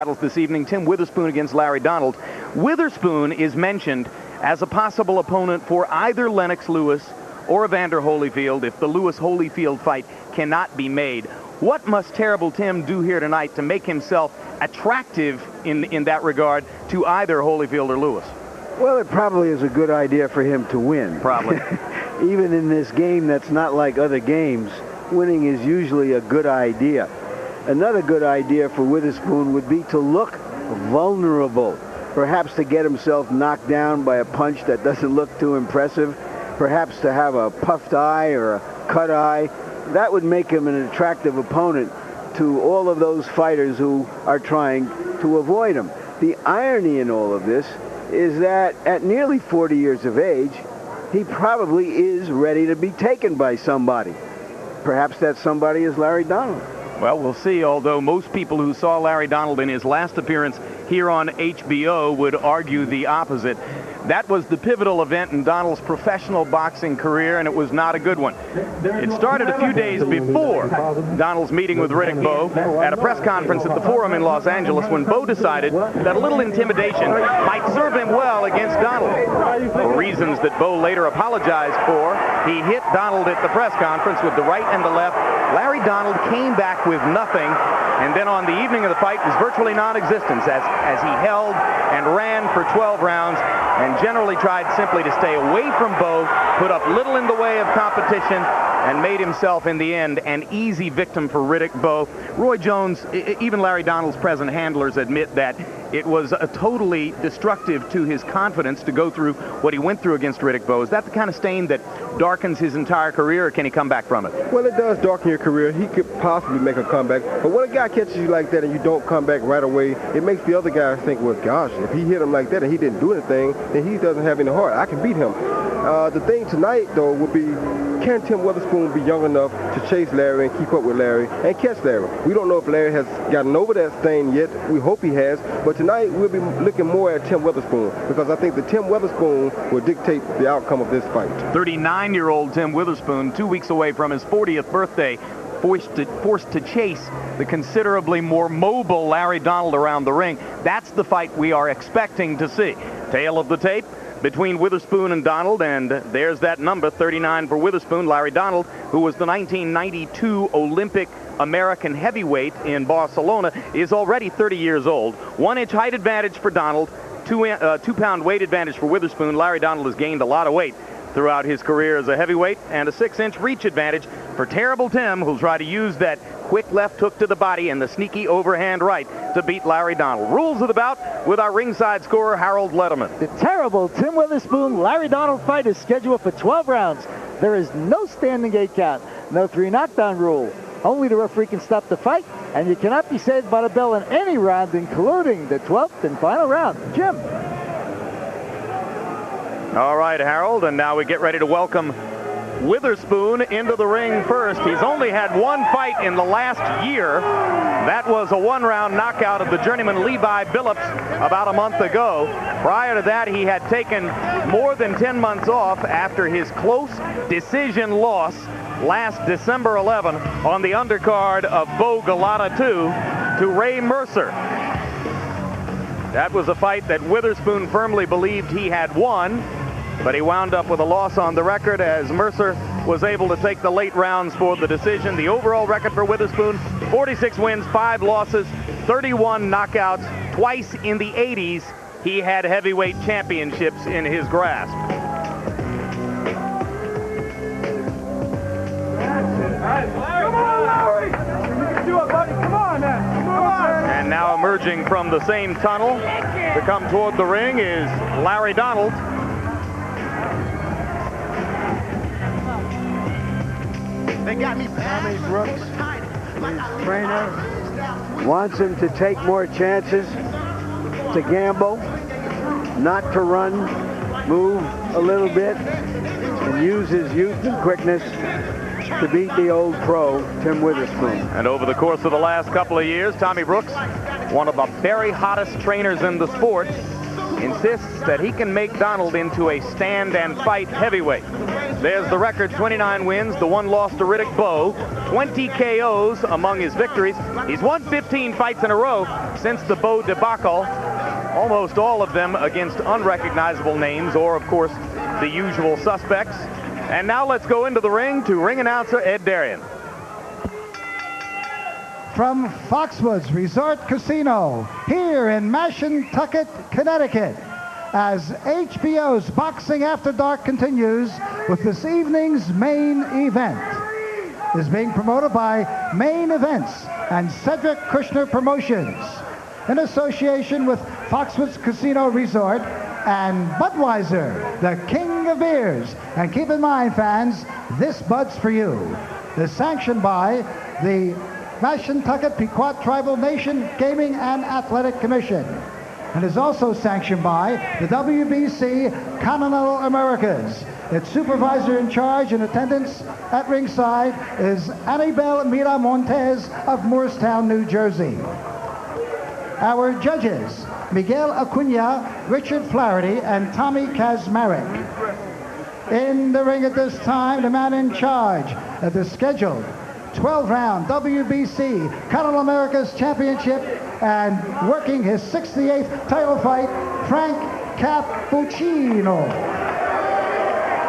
Battles this evening. Tim Witherspoon against Larry Donald. Witherspoon is mentioned as a possible opponent for either Lennox Lewis or Evander Holyfield if the Lewis-Holyfield fight cannot be made. What must Terrible Tim do here tonight to make himself attractive in that regard to either Holyfield or Lewis? Well, it probably is a good idea for him to win. Probably. Even in this game that's not like other games, winning is usually a good idea. Another good idea for Witherspoon would be to look vulnerable, perhaps to get himself knocked down by a punch that doesn't look too impressive, perhaps to have a puffed eye or a cut eye. That would make him an attractive opponent to all of those fighters who are trying to avoid him. The irony in all of this is that at nearly 40 years of age, he probably is ready to be taken by somebody. Perhaps that somebody is Larry Donald. Well, we'll see, although most people who saw Larry Donald in his last appearance here on HBO would argue the opposite. That was the pivotal event in Donald's professional boxing career, and it was not a good one. It started a few days before Donald's meeting with Riddick Bowe at a press conference at the Forum in Los Angeles when Bowe decided that a little intimidation might serve him well against Donald. For reasons that Bowe later apologized for, he hit Donald at the press conference with the right and the left. Larry Donald came back with nothing, and then on the evening of the fight was virtually non-existent as he held and ran for 12 rounds and generally tried simply to stay away from Bowe, put up little in the way of competition, and made himself, in the end, an easy victim for Riddick Bowe. Roy Jones, even Larry Donald's present handlers admit that it was totally destructive to his confidence to go through what he went through against Riddick Bowe. Is that the kind of stain that darkens his entire career, or can he come back from it? Well, it does darken your career. He could possibly make a comeback. But when a guy catches you like that and you don't come back right away, it makes the other guy think, well, gosh, if he hit him like that and he didn't do anything, then he doesn't have any heart. I can beat him. The thing tonight, though, would be, can Tim Witherspoon be young enough to chase Larry and keep up with Larry and catch Larry? We don't know if Larry has gotten over that stain yet. We hope he has. But tonight, we'll be looking more at Tim Witherspoon because I think that Tim Witherspoon will dictate the outcome of this fight. 39-year-old Tim Witherspoon, 2 weeks away from his 40th birthday, forced to chase the considerably more mobile Larry Donald around the ring. That's the fight we are expecting to see. Tail of the tape between Witherspoon and Donald, and there's that number, 39 for Witherspoon. Larry Donald, who was the 1992 Olympic American heavyweight in Barcelona, is already 30 years old. 1 inch height advantage for Donald, 2-pound weight advantage for Witherspoon. Larry Donald has gained a lot of weight throughout his career as a heavyweight, and a 6-inch reach advantage for Terrible Tim, who'll try to use that quick left hook to the body and the sneaky overhand right to beat Larry Donald. Rules of the bout with our ringside scorer, Harold Letterman. The Terrible Tim Witherspoon Larry Donald fight is scheduled for 12 rounds. There is no standing 8 count, no 3 knockdown rule. Only the referee can stop the fight, and you cannot be saved by the bell in any round, including the 12th and final round. Jim. All right, Harold, and now we get ready to welcome Witherspoon into the ring first. He's only had 1 fight in the last year. That was a 1-round knockout of the journeyman Levi Billups about a month ago. Prior to that, he had taken more than 10 months off after his close decision loss last December 11 on the undercard of Bo Galata 2 to Ray Mercer. That was a fight that Witherspoon firmly believed he had won, but he wound up with a loss on the record as Mercer was able to take the late rounds for the decision. The overall record for Witherspoon, 46 wins, 5 losses, 31 knockouts, twice in the 80s. He had heavyweight championships in his grasp. Come on, Larry! You can do it, buddy. Come on, man. Come on. And now emerging from the same tunnel to come toward the ring is Larry Donald. They got me Tommy Brooks, his trainer, wants him to take more chances, to gamble, not to run, move a little bit, and use his youth and quickness to beat the old pro, Tim Witherspoon. And over the course of the last couple of years, Tommy Brooks, one of the very hottest trainers in the sport, insists that he can make Donald into a stand and fight heavyweight. There's the record, 29 wins, the one loss to Riddick Bowe, 20 KOs among his victories. He's won 15 fights in a row since the Bowe debacle, almost all of them against unrecognizable names or, of course, the usual suspects. And now let's go into the ring to ring announcer Ed Darien. From Foxwoods Resort Casino here in Mashantucket, Connecticut, as HBO's Boxing After Dark continues with this evening's main event. It is being promoted by Main Events and Cedric Kushner Promotions in association with Foxwoods Casino Resort and Budweiser, the king of beers. And keep in mind, fans, this Bud's for you. It is sanctioned by the Mashantucket Pequot Tribal Nation Gaming and Athletic Commission, and is also sanctioned by the WBC Continental Americas. Its supervisor in charge in attendance at ringside is Anibel Miramontes of Moorestown, New Jersey. Our judges, Miguel Acuna, Richard Flaherty, and Tommy Kazmarek. In the ring at this time, the man in charge of the scheduled 12-round WBC Continental Americas Championship and working his 68th title fight, Frank Cappuccino.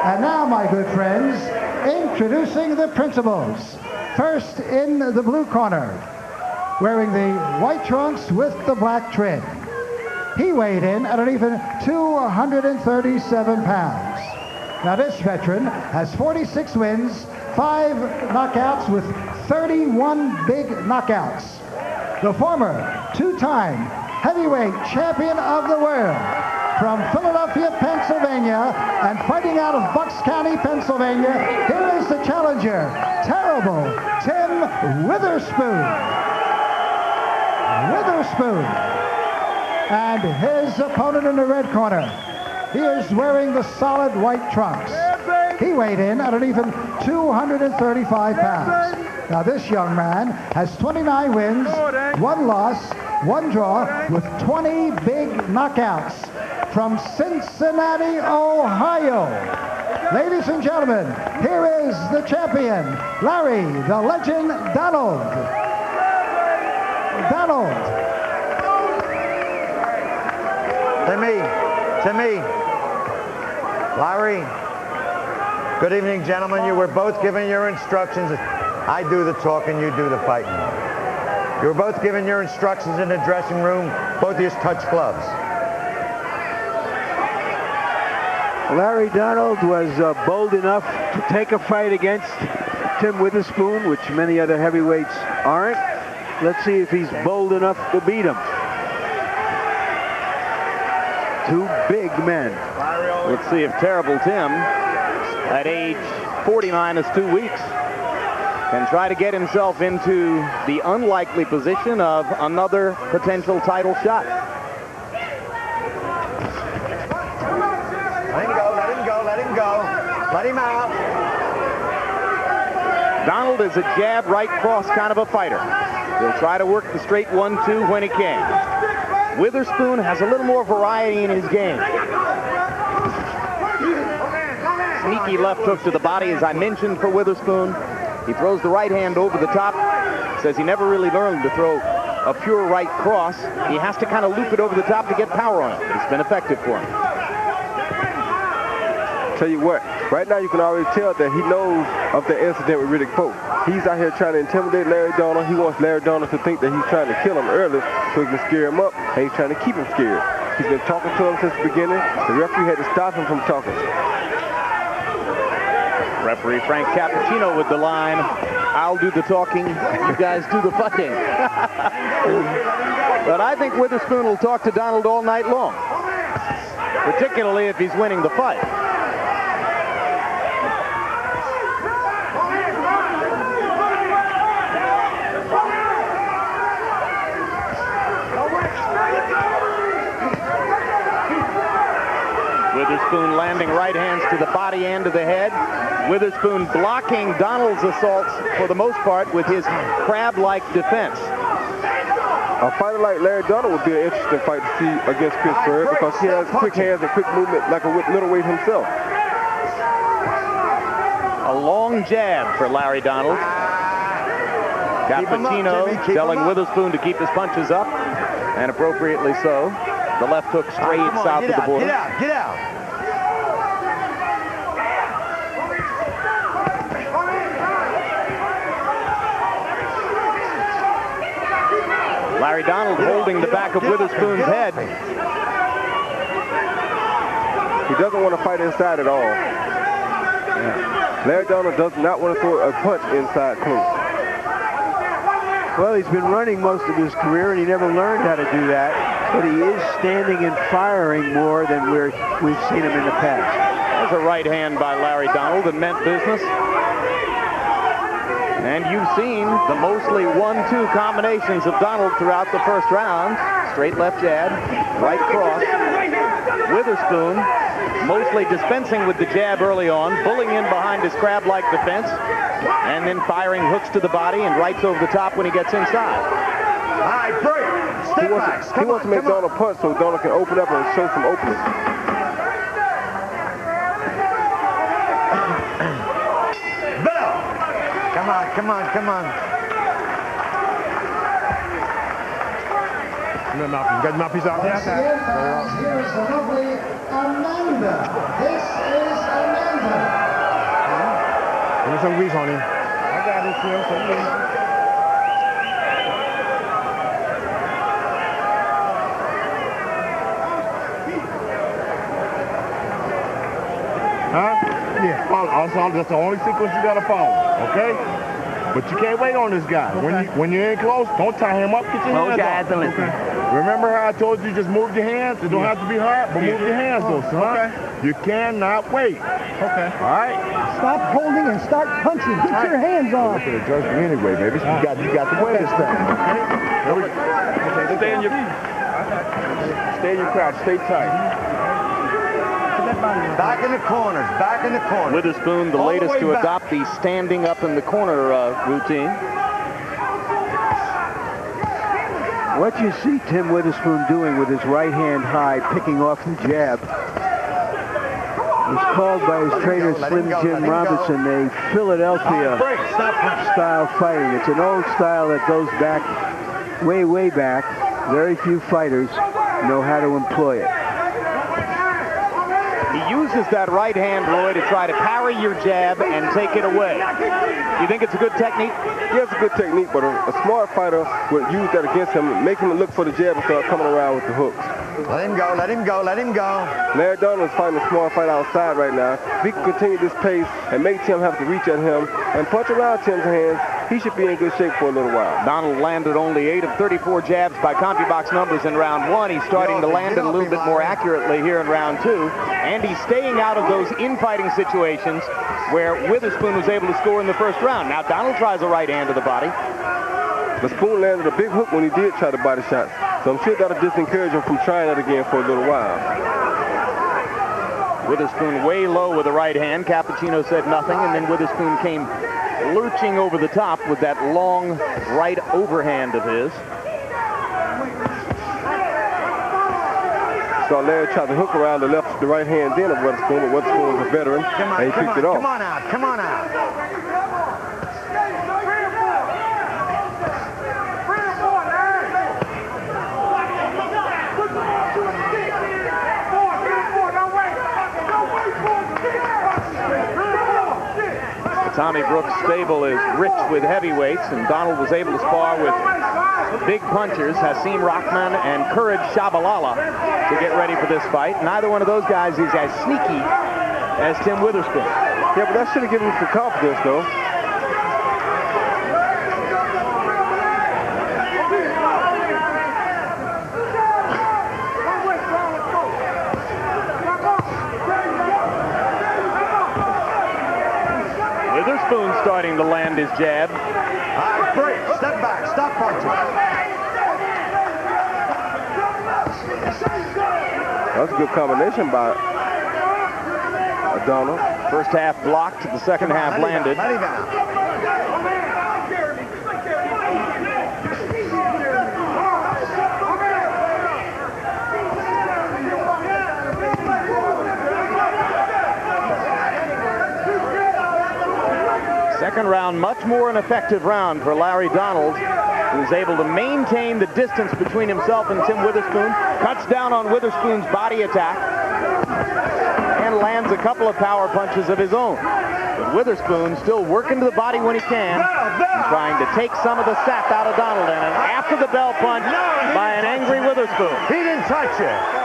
And now, my good friends, introducing the principals. First, in the blue corner, wearing the white trunks with the black trim. He weighed in at an even 237 pounds. Now, this veteran has 46 wins, 5 knockouts with 31 big knockouts. The former two-time heavyweight champion of the world from Philadelphia, Pennsylvania, and fighting out of Bucks County, Pennsylvania, here is the challenger, Terrible Tim Witherspoon. Witherspoon. And his opponent in the red corner, he is wearing the solid white trunks. He weighed in at an even 235 pounds. Now this young man has 29 wins, 1 loss, 1 draw, with 20 big knockouts from Cincinnati, Ohio. Ladies and gentlemen, here is the champion, Larry the Legend Donald. Donald. Timmy, Larry, good evening, gentlemen. You were both given your instructions. I do the talking, you do the fighting. You were both given your instructions in the dressing room. Both of you touch gloves. Larry Donald was bold enough to take a fight against Tim Witherspoon, which many other heavyweights aren't. Let's see if he's bold enough to beat him. 2 big men. Let's see if Terrible Tim, at age 49 is 2 weeks, can try to get himself into the unlikely position of another potential title shot. Let him go. Let him out. Donald is a jab, right cross kind of a fighter. He'll try to work the straight 1-2 when he can. Witherspoon has a little more variety in his game. Sneaky left hook to the body, as I mentioned, for Witherspoon. He throws the right hand over the top. Says he never really learned to throw a pure right cross. He has to kind of loop it over the top to get power on it. It's been effective for him. Tell you what, right now you can already tell that he knows of the incident with Riddick Bowe. He's out here trying to intimidate Larry Donald. He wants Larry Donald to think that he's trying to kill him early so he can scare him up, and he's trying to keep him scared. He's been talking to him since the beginning. The referee had to stop him from talking. Referee Frank Cappuccino with the line, I'll do the talking, you guys do the fighting. But I think Witherspoon will talk to Donald all night long, particularly if he's winning the fight. Witherspoon landing right hands to the body and to the head. Witherspoon blocking Donald's assaults for the most part with his crab-like defense. A fighter like Larry Donald would be an interesting fight to see against Chris Bird because he has quick hands and quick movement like a middleweight himself. A long jab for Larry Donald. Cappuccino telling Witherspoon to keep his punches up, and appropriately so. The left hook straight south of the border. Get out, get out. Larry Donald holding the back of Witherspoon's head. He doesn't want to fight inside at all. Larry Donald does not want to throw a punch inside close. Well, he's been running most of his career, and he never learned how to do that. But he is standing and firing more than we've seen him in the past. There's a right hand by Larry Donald that meant business. And you've seen the mostly 1-2 combinations of Donald throughout the first round. Straight left jab, right cross. Witherspoon mostly dispensing with the jab early on, pulling in behind his crab-like defense, and then firing hooks to the body and rights over the top when he gets inside. All right, break. Step back. He wants to make Donald punch so Donald can open up and show some openings. Bell. Come on, come on, come on. You got the mouthpiece out there? Once again, fans, here's the lovely Amanda. This is Amanda. Give me some grease, honey. I got it, Phil. Some grease. Huh? Yeah. Also, that's the only sequence you gotta follow, okay? But you can't wait on this guy. Okay. When you're in close, don't tie him up. Get your hands off. Okay. Remember how I told you just move your hands? It don't have to be hard, but move your hands though, son. Okay. You cannot wait. Okay. All right. Stop holding and start punching. Get your hands off. Okay, judge me anyway, baby. You got to win this thing. Okay. Stay in your crouch. Stay tight. Back in the corners, back in the corners. Witherspoon, the latest to adopt the standing up in the corner routine. What you see Tim Witherspoon doing with his right hand high, picking off the jab, was called by his trainer Slim Jim Robinson a Philadelphia style fighting. It's an old style that goes back, way, way back. Very few fighters know how to employ it. He uses that right hand, Roy, to try to parry your jab and take it away. You think it's a good technique? Yeah, it's a good technique, but a smart fighter would use that against him, make him look for the jab and start coming around with the hooks. Let him go, let him go, let him go. Larry Donald is fighting a smart fight outside right now. If he can continue this pace and make Tim have to reach at him and punch around Tim's hands, he should be in good shape for a little while. Donald landed only 8 of 34 jabs by CompuBox numbers in round 1. He's starting to land it a little bit more accurately here in round 2. And he's staying out of those infighting situations where Witherspoon was able to score in the first round. Now Donald tries a right hand to the body. The Spoon landed a big hook when he did try the body shots. So I'm sure that'll discourage him from trying that again for a little while. Witherspoon way low with the right hand. Cappuccino said nothing, and then Witherspoon came lurching over the top with that long right overhand of his. So Larry tried to hook around the right hand then of Witherspoon, but Witherspoon was a veteran, and he picked it off. Come on out, come on out. Tommy Brooks' stable is rich with heavyweights, and Donald was able to spar with big punchers, Hasim Rahman and Courage Shabalala, to get ready for this fight. Neither one of those guys is as sneaky as Tim Witherspoon. Yeah, but that should have given him some confidence, though. Witherspoon starting to land his jab. All right, break, step back, stop punching. That's a good combination by Donald. First half blocked, the second half landed. Let him out. second round, much more an effective round for Larry Donald, who was able to maintain the distance between himself and Tim Witherspoon, cuts down on Witherspoon's body attack, and lands a couple of power punches of his own. But Witherspoon still working to the body when he can, trying to take some of the sap out of Donald. And after the bell punch by an angry Witherspoon. He didn't touch it.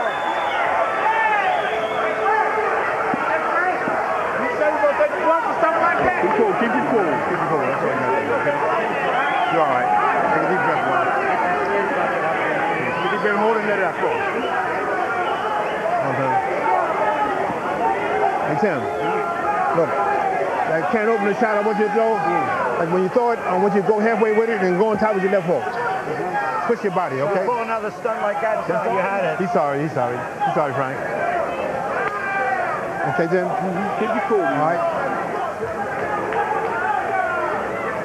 Keep cool. Keep it cool. Keep it cool. That's what you got to do. Okay? You're all right. Take a deep breath, boy. You've been holding that up for. Okay. Hey, Tim. Look, that can opener shot I want you to throw. Like when you throw it, I want you to go halfway with it and go on top with your left hook. Push your body, okay? Pull another stunt like that, Tim. You had it. He's sorry. He's sorry. He's sorry, Frank. Okay, Jim? Keep it cool, all right?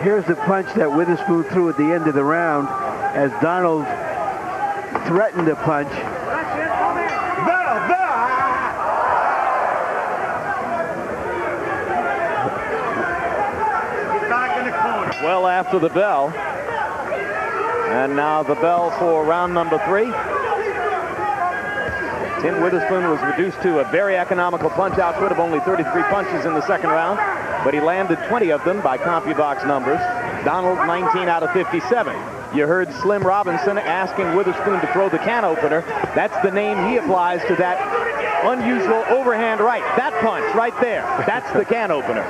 Here's the punch that Witherspoon threw at the end of the round as Donald threatened to punch. Well after the bell. And now the bell for round number 3. Tim Witherspoon was reduced to a very economical punch output of only 33 punches in the second round, but he landed 20 of them by CompuBox numbers. Donald 19 out of 57. You heard Slim Robinson asking Witherspoon to throw the can opener. That's the name he applies to that unusual overhand right. That punch right there. That's the can opener.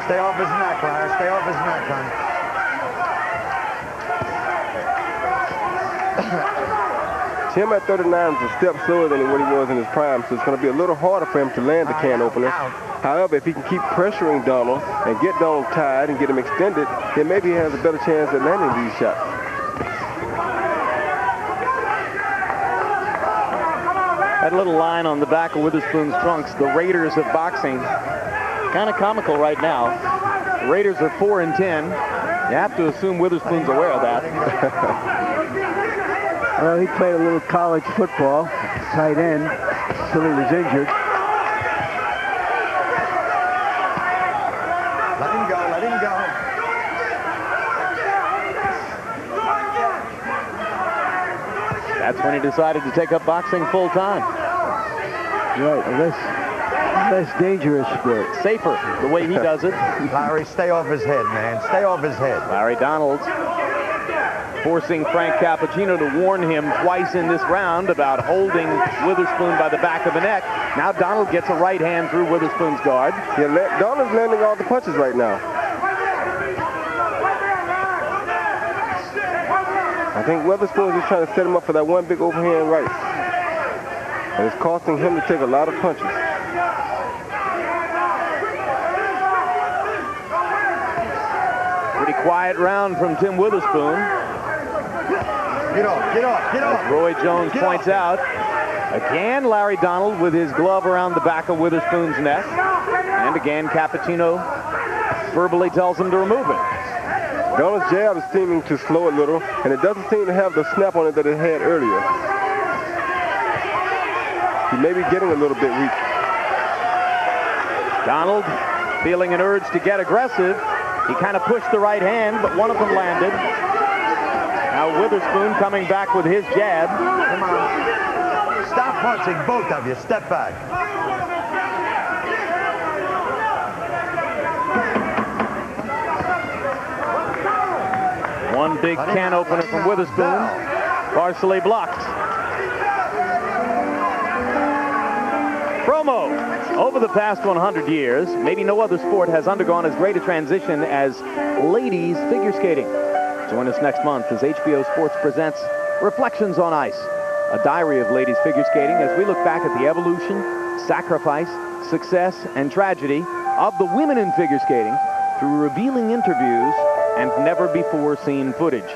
Stay off his neck, Larry. Stay off his neck, honey. Tim at 39 is a step slower than what he was in his prime, so it's going to be a little harder for him to land the can opener. However, if he can keep pressuring Donald and get Donald tied and get him extended, then maybe he has a better chance at landing these shots. That little line on the back of Witherspoon's trunks, the Raiders of boxing, kind of comical right now. The Raiders are 4-10. You have to assume Witherspoon's aware of that. Well, he played a little college football, tight end, till he was injured. Let him go, let him go. That's when he decided to take up boxing full time. Right, less dangerous sport. Safer, the way he does it. Larry, stay off his head, man. Stay off his head. Larry Donald forcing Frank Cappuccino to warn him twice in this round about holding Witherspoon by the back of the neck. Now Donald gets a right hand through Witherspoon's guard. Yeah, Donald's landing all the punches right now. I think Witherspoon is just trying to set him up for that one big overhand right. And it's costing him to take a lot of punches. Pretty quiet round from Tim Witherspoon. Get off, get off, get off. As Roy Jones points out, again Larry Donald with his glove around the back of Witherspoon's neck. And again Cappuccino verbally tells him to remove it. Donald's jab is seeming to slow a little, and it doesn't seem to have the snap on it that it had earlier. He may be getting a little bit weak. Donald feeling an urge to get aggressive. He kind of pushed the right hand, but one of them landed. Now Witherspoon coming back with his jab. Come on. Stop punching, both of you. Step back. One big can opener from Witherspoon, partially blocked. Promo. Over the past 100 years, maybe no other sport has undergone as great a transition as ladies figure skating. Join us next month as HBO Sports presents Reflections on Ice, a diary of ladies figure skating as we look back at the evolution, sacrifice, success, and tragedy of the women in figure skating through revealing interviews and never-before-seen footage.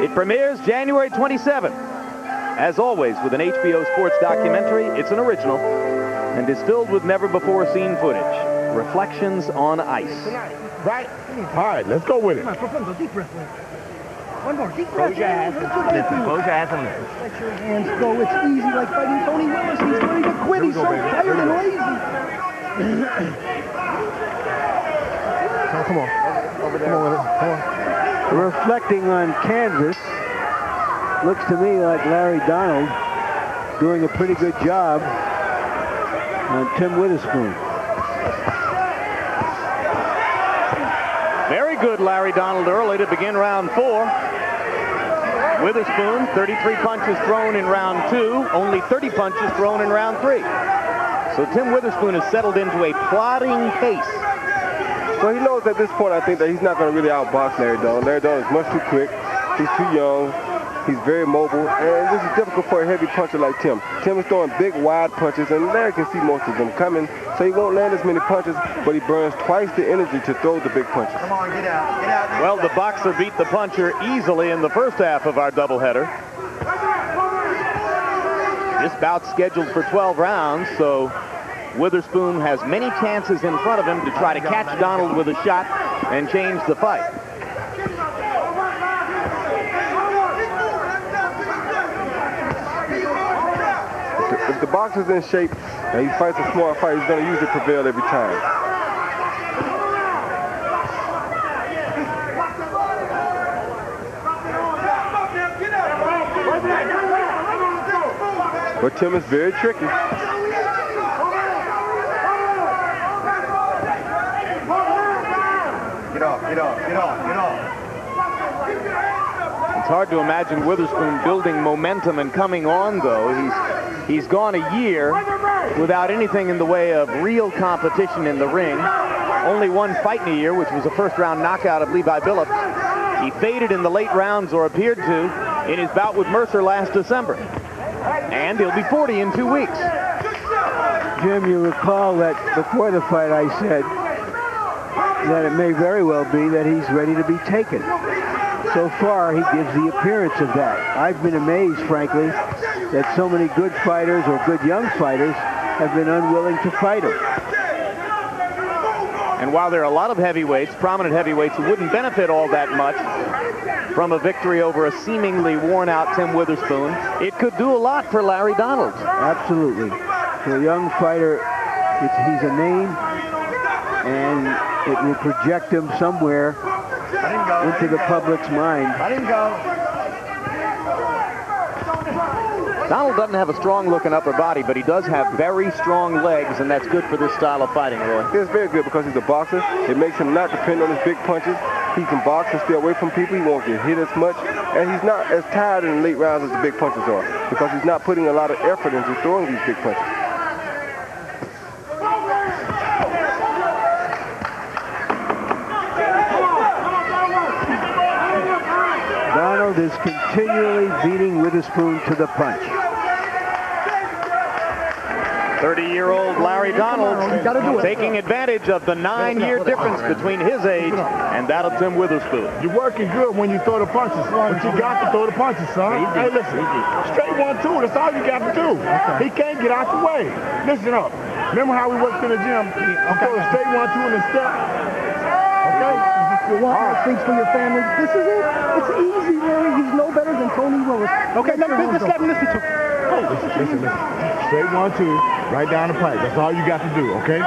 It premieres January 27th. As always, with an HBO Sports documentary, it's an original and is filled with never-before-seen footage. Reflections on Ice. Right? All right, let's go with it. Deep breath. One more. Deep breath. Close your eyes and listen. Close your eyes and listen. Let your hands go. It's easy like fighting Tony Willis. He's ready to quit. He's so tired and lazy. Come on. Over there. Come on with it. Come on. Reflecting on canvas, looks to me like Larry Donald doing a pretty good job on Tim Witherspoon. Very good Larry Donald early to begin round 4. Witherspoon, 33 punches thrown in round 2, only 30 punches thrown in round 3. So Tim Witherspoon has settled into a plodding pace. So he knows at this point, I think, that he's not going to really outbox Larry Donald. Larry Donald is much too quick. He's too young. He's very mobile. And this is difficult for a heavy puncher like Tim. Tim is throwing big, wide punches, and Larry can see most of them coming. So he won't land as many punches, but he burns twice the energy to throw the big punches. Come on, get out. Get out. Well, the boxer beat the puncher easily in the first half of our doubleheader. This bout's scheduled for 12 rounds, so Witherspoon has many chances in front of him to try to catch Donald with a shot and change the fight. If the boxer's in shape and he fights a smart fight, he's going to usually prevail every time. But Tim is very tricky. Get off, get off, get off, get off. It's hard to imagine Witherspoon building momentum and coming on, though. He's gone a year without anything in the way of real competition in the ring. Only one fight in a year, which was a first-round knockout of Levi Billups. He faded in the late rounds, or appeared to, in his bout with Mercer last December. And he'll be 40 in 2 weeks. Jim, you recall that before the fight I said that it may very well be that he's ready to be taken. So far, he gives the appearance of that. I've been amazed, frankly, that so many good fighters or good young fighters have been unwilling to fight him. And while there are a lot of heavyweights, prominent heavyweights, who wouldn't benefit all that much from a victory over a seemingly worn-out Tim Witherspoon, it could do a lot for Larry Donald. Absolutely. For a young fighter, he's a name, and it will project him somewhere into the public's mind. I didn't go. Donald doesn't have a strong-looking upper body, but he does have very strong legs, and that's good for this style of fighting, Roy. It's very good because he's a boxer. It makes him not depend on his big punches. He can box and stay away from people. He won't get hit as much. And he's not as tired in the late rounds as the big punches are because he's not putting a lot of effort into throwing these big punches. Donald is continually beating Witherspoon to the punch. 30-year-old Larry Donald taking advantage of the 9-year difference between his age and that of Tim Witherspoon. You're working good when you throw the punches, but you got to throw the punches, son. Hey, listen, straight 1-2, that's all you got to do. He can't get out the way. Listen up. Remember how we worked in the gym? Throw a straight 1-2 and a step. Okay? You want more things for your family? This is it. It's easy, Larry. He's no better than Tony Willis. Okay, let me listen to him. Hey, listen. Straight 1-2, right down the pipe. That's all you got to do, okay?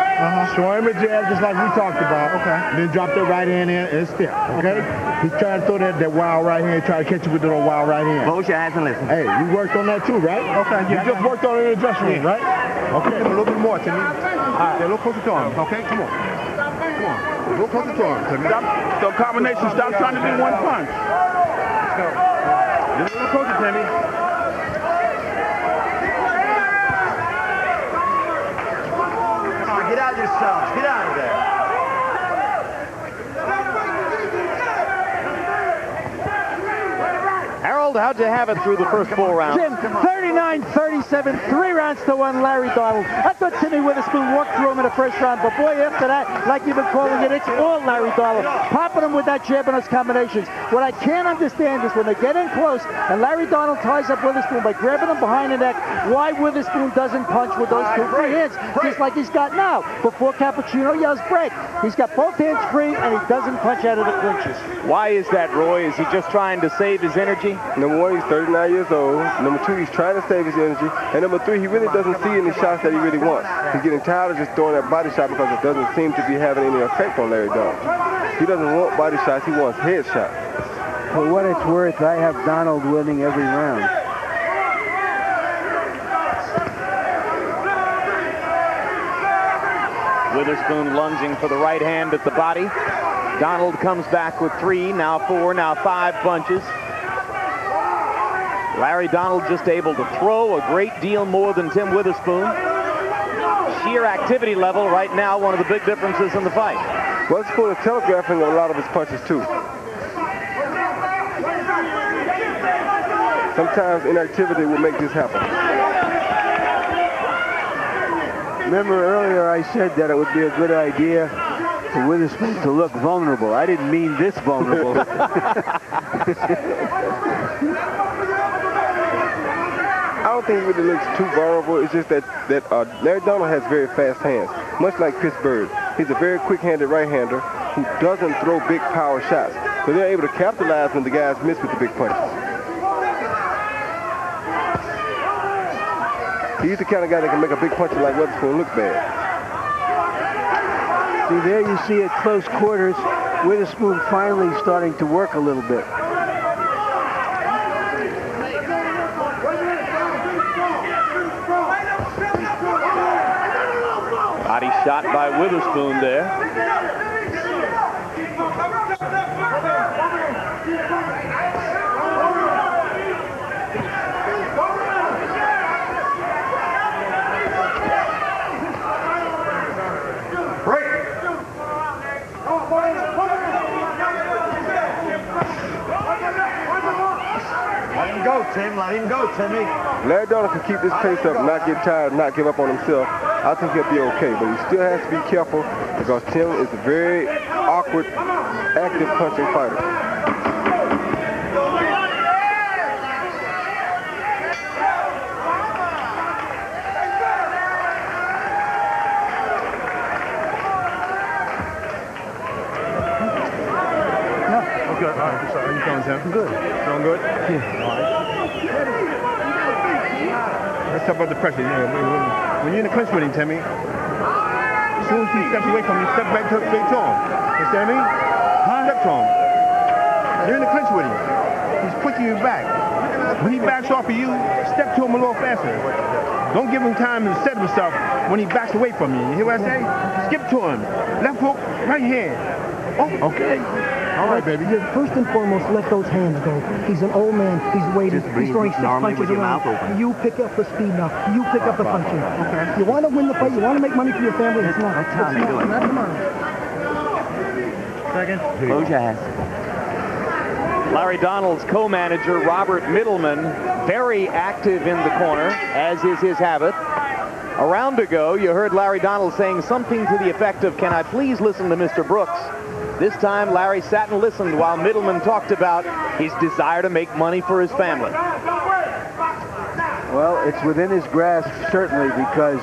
Show him a jab just like we talked about. Okay. Then drop that right hand in and step, okay? He's trying to throw that wild right hand, try to catch you with that wild right hand. Close your eyes and listen. Hey, you worked on that too, right? Okay. You just worked on it in the dressing room, right? Okay. A little bit more, Timmy. All right. A little closer to him, okay? Come on. A little closer to him, Timmy. So combination, stop trying to do one punch. Let's go. Get a little closer, Timmy. Get out yourselves. Get out of there. Harold, how'd you have it through the first 4 rounds? Jim, 39-36. 37, 3 rounds to 1, Larry Donald. I thought Timmy Witherspoon walked through him in the first round, but boy, after that, like you've been calling it, it's all Larry Donald. Popping him with that jab and those combinations. What I can't understand is when they get in close and Larry Donald ties up Witherspoon by grabbing him behind the neck, why Witherspoon doesn't punch with those 2 free hands, just like he's got now. Before Cappuccino yells break, he's got both hands free and he doesn't punch out of the clinches. Why is that, Roy? Is he just trying to save his energy? Number 1, he's 39 years old. Number 2, he's trying to save his energy. And number 3, he really doesn't see any shots that he really wants. He's getting tired of just throwing that body shot because it doesn't seem to be having any effect on Larry Donald. He doesn't want body shots, he wants head shots. For what it's worth, I have Donald winning every round. Witherspoon lunging for the right hand at the body. Donald comes back with 3, now 4, now 5 punches. Larry Donald just able to throw a great deal more than Tim Witherspoon. Sheer activity level right now, one of the big differences in the fight. Witherspoon is telegraphing a lot of his punches too. Sometimes inactivity will make this happen. Remember earlier I said that it would be a good idea for Witherspoon to look vulnerable. I didn't mean this vulnerable. I don't think he really looks too vulnerable. It's just that Larry Donald has very fast hands, much like Chris Bird. He's a very quick-handed right-hander who doesn't throw big power shots. So they're able to capitalize when the guys miss with the big punches. He's the kind of guy that can make a big punch like Witherspoon look bad. See, there you see at close quarters, Witherspoon finally starting to work a little bit. Body shot by Witherspoon there. Let him go, Tim. Let him go, Timmy. Larry Donald can keep this pace up, not get tired, not give up on himself. I think he'll be okay, but he still has to be careful because Tim is a very awkward, active punching fighter. Good. All right. How you feeling, Tim? Good. Feeling good? Yeah. All right. Let's talk about the pressure. You know, when you're in the clinch with him, Timmy, as soon as he steps away from you, step back to him. You understand me? Step to him. You're in the clinch with him. He's pushing you back. When he backs off of you, step to him a little faster. Don't give him time to set himself when he backs away from you. You hear what I say? Skip to him. Left hook, right hand. Oh, okay. All right, baby. First and foremost, let those hands go. He's an old man. He's waiting. He's throwing 6 punches around. You pick up the speed now. You pick up the punching. Okay. You want to win the fight. You want to make money for your family. It's not. That's how they do it. Not tomorrow. Second. Close your eyes. Larry Donald's co-manager, Robert Middleman, very active in the corner, as is his habit. A round ago, you heard Larry Donald saying something to the effect of, "Can I please listen to Mr. Brooks?" This time, Larry sat and listened while Middleman talked about his desire to make money for his family. Well, it's within his grasp, certainly, because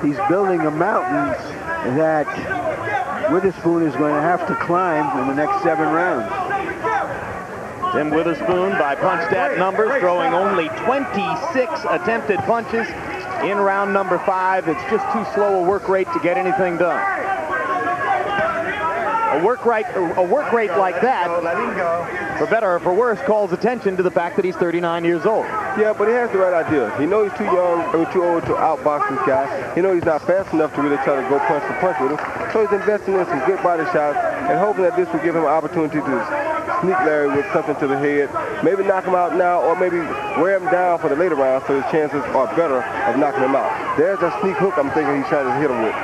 he's building a mountain that Witherspoon is going to have to climb in the next 7 rounds. Tim Witherspoon, by punch stat numbers, throwing only 26 attempted punches in round number 5. It's just too slow a work rate to get anything done. A work rate like that, for better or for worse, calls attention to the fact that he's 39 years old. Yeah, but he has the right idea. He knows he's too young or too old to outbox this guy. He knows he's not fast enough to really try to go punch for punch with him. So he's investing in some good body shots and hoping that this will give him an opportunity to sneak Larry with something to the head. Maybe knock him out now or maybe wear him down for the later rounds so his chances are better of knocking him out. There's a sneak hook I'm thinking he's trying to hit him with.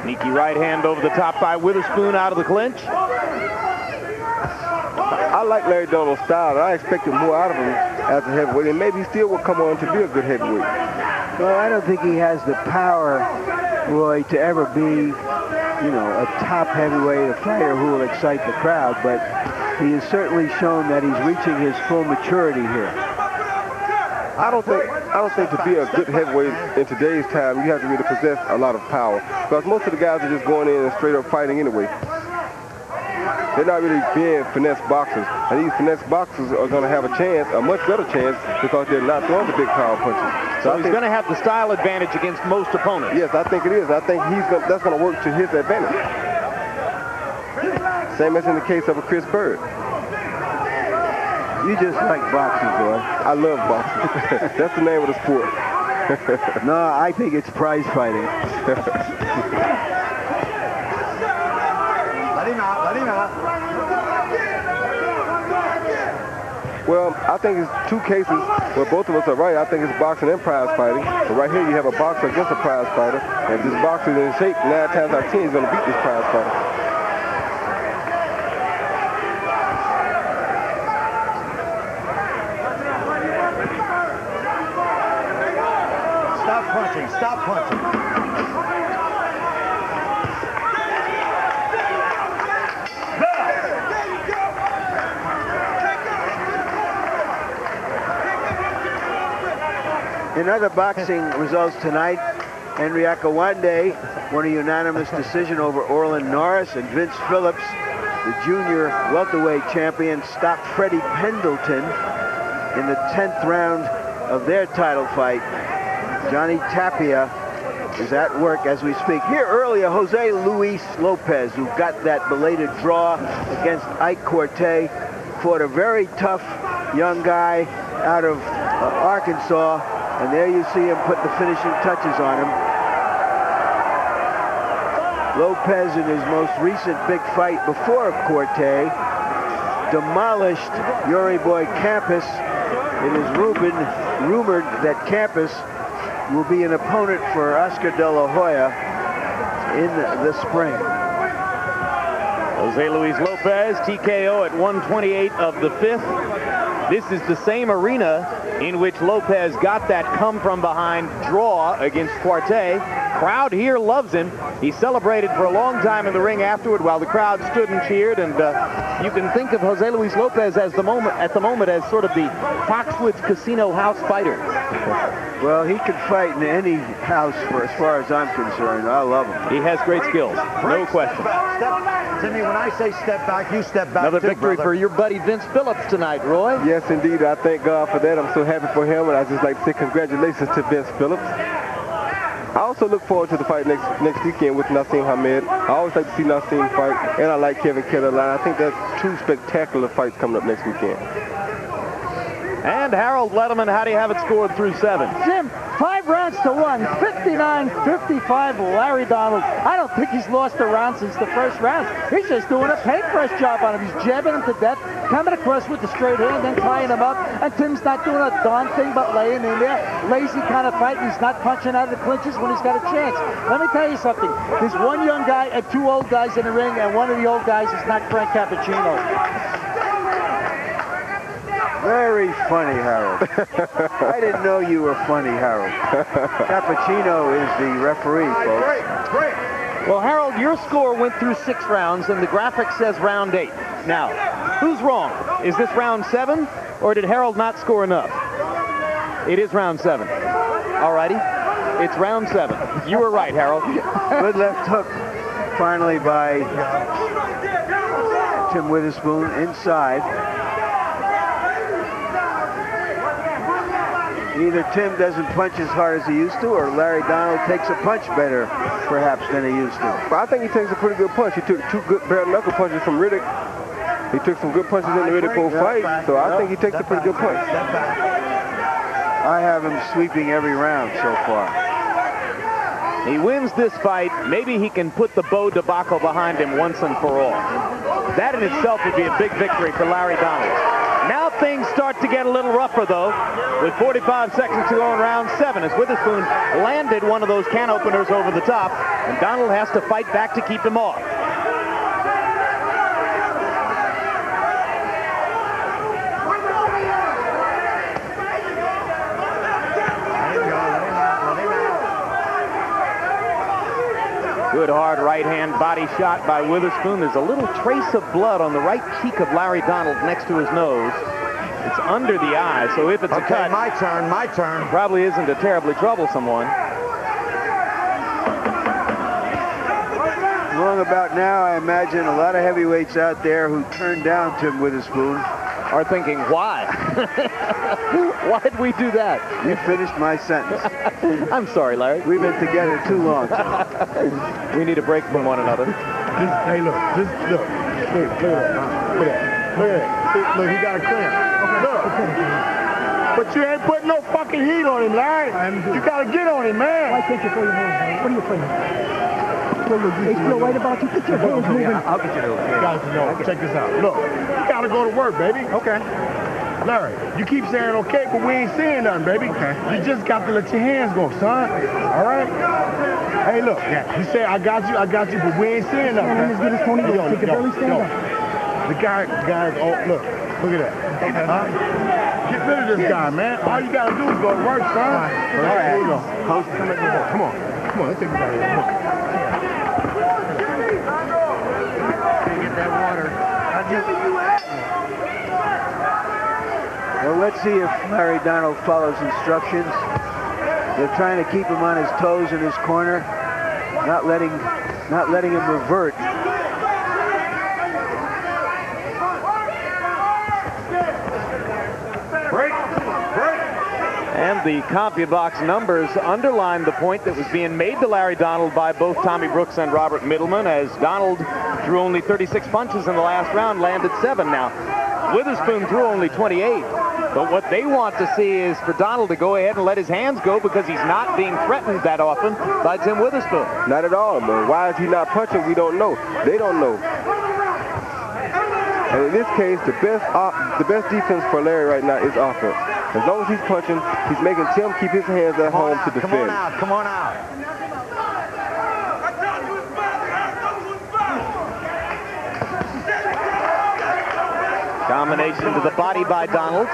Sneaky right hand over the top by Witherspoon out of the clinch. I like Larry Donald's style, and I expected more out of him as a heavyweight, and maybe he still will come on to be a good heavyweight. Well, I don't think he has the power, Roy, to ever be, you know, a top heavyweight, a fighter who will excite the crowd, but he has certainly shown that he's reaching his full maturity here. I don't think to be a good heavyweight in today's time, you have to really possess a lot of power, because most of the guys are just going in and straight up fighting anyway. They're not really being finesse boxers, and these finesse boxers are going to have a chance, a much better chance, because they're not throwing the big power punches. So he's going to have the style advantage against most opponents. Yes, I think it is. I think that's going to work to his advantage. Same as in the case of a Chris Bird. You just like boxing, boy. I love boxing. That's the name of the sport. No, I think it's prize fighting. Let him out. Well, I think it's two cases where both of us are right. I think it's boxing and prize fighting. But right here, you have a boxer against a prize fighter. And if this boxer is in shape, 9 times out of 10, he's going to beat this prize fighter. Stop punching. In other boxing results tonight, Henry Akawande won a unanimous decision over Orlin Norris, and Vince Phillips, the junior welterweight champion, stopped Freddie Pendleton in the 10th round of their title fight. Johnny Tapia is at work as we speak. Here earlier, Jose Luis Lopez, who got that belated draw against Ike Corte, fought a very tough young guy out of Arkansas. And there you see him put the finishing touches on him. Lopez, in his most recent big fight before Corte, demolished Yuri Boy Campos. It is rumored that Campos will be an opponent for Oscar De La Hoya in the spring. Jose Luis Lopez, TKO at 128 of the 5th. This is the same arena in which Lopez got that come-from-behind draw against Corte. Crowd here loves him. He celebrated for a long time in the ring afterward while the crowd stood and cheered. And you can think of Jose Luis Lopez as at the moment as sort of the Foxwoods Casino house fighter. Well, he could fight in any house as far as I'm concerned. I love him. He has great skills, no question. Timmy, when I say step back, you step back. Another too, victory brother. for your buddy Vince Phillips tonight, Roy. Yes, indeed. I thank God for that. I'm so happy for him, and I just like to say congratulations to Vince Phillips. I also look forward to the fight next weekend with Nassim Hamed. I always like to see Nassim fight, and I like Kevin Ketterline. I think that's 2 spectacular fights coming up next weekend. And Harold Letterman, how do you have it scored through 7? Jim, 5 rounds to 1, 59-55, Larry Donald. I don't think he's lost a round since the first round. He's just doing a paintbrush job on him. He's jabbing him to death, coming across with the straight hand, then tying him up. And Tim's not doing a darn thing but laying in there. Lazy kind of fight. He's not punching out of the clinches when he's got a chance. Let me tell you something. There's one young guy and 2 old guys in the ring, and one of the old guys is not Frank Cappuccino. Very funny, Harold. I didn't know you were funny, Harold. Cappuccino is the referee, folks. Well, Harold, your score went through 6 rounds, and the graphic says round 8. Now, who's wrong? Is this round 7, or did Harold not score enough? It is round 7. All righty. It's round 7. You were right, Harold. Good left hook, finally, by Tim Witherspoon inside. Either Tim doesn't punch as hard as he used to, or Larry Donald takes a punch better, perhaps, than he used to. But I think he takes a pretty good punch. He took 2 good bare knuckle punches from Riddick. He took some good punches in the Riddick fight, so I think he takes a pretty good punch. I have him sweeping every round so far. He wins this fight. Maybe he can put the Bo debacle behind him once and for all. That in itself would be a big victory for Larry Donald. Now things start to get a little rougher, though, with 45 seconds to go in round 7 as Witherspoon landed one of those can openers over the top, and Donald has to fight back to keep him off. Good hard right-hand body shot by Witherspoon. There's a little trace of blood on the right cheek of Larry Donald next to his nose. It's under the eye, so if it's a cut... my turn. Probably isn't a terribly troublesome one. Long about now, I imagine a lot of heavyweights out there who turned down Tim Witherspoon are thinking, why? Why did we do that? You finished my sentence. I'm sorry, Larry. We've been together too long. We need a break from one another. Hey, look. Look at that. Look, he got a cramp. Look. But you ain't putting no fucking heat on him, Larry. You got to get on him, man. Why can't you throw your hands, man? What are you afraid of? They feel right about you. Get your hands moving. I'll get you those hands. Guys, check this out. Look, you got to go to work, baby. Okay. Larry, you keep saying okay, but we ain't saying nothing, baby. Okay. You just got to let your hands go, son. All right? Hey, look. Yeah. You say, I got you, but we ain't saying nothing. Let's get his Tony. He can barely stand up. The guy, look at that. Huh? Get rid of this guy, man. All you got to do is go to work, son. All right. Here we go. Come on, let's take this out of here. Come on. Get that water. Well, let's see if Larry Donald follows instructions. They're trying to keep him on his toes in his corner, not letting him revert. Break. And the CompuBox numbers underline the point that was being made to Larry Donald by both Tommy Brooks and Robert Middleman, as Donald threw only 36 punches in the last round, landed 7 now. Witherspoon threw only 28. But what they want to see is for Donald to go ahead and let his hands go, because he's not being threatened that often by Tim Witherspoon. Not at all, man. Why is he not punching? We don't know. They don't know. And in this case, the best defense for Larry right now is offense. As long as he's punching, he's making Tim keep his hands at home to defend. Come on out. Combination to the body by Donald.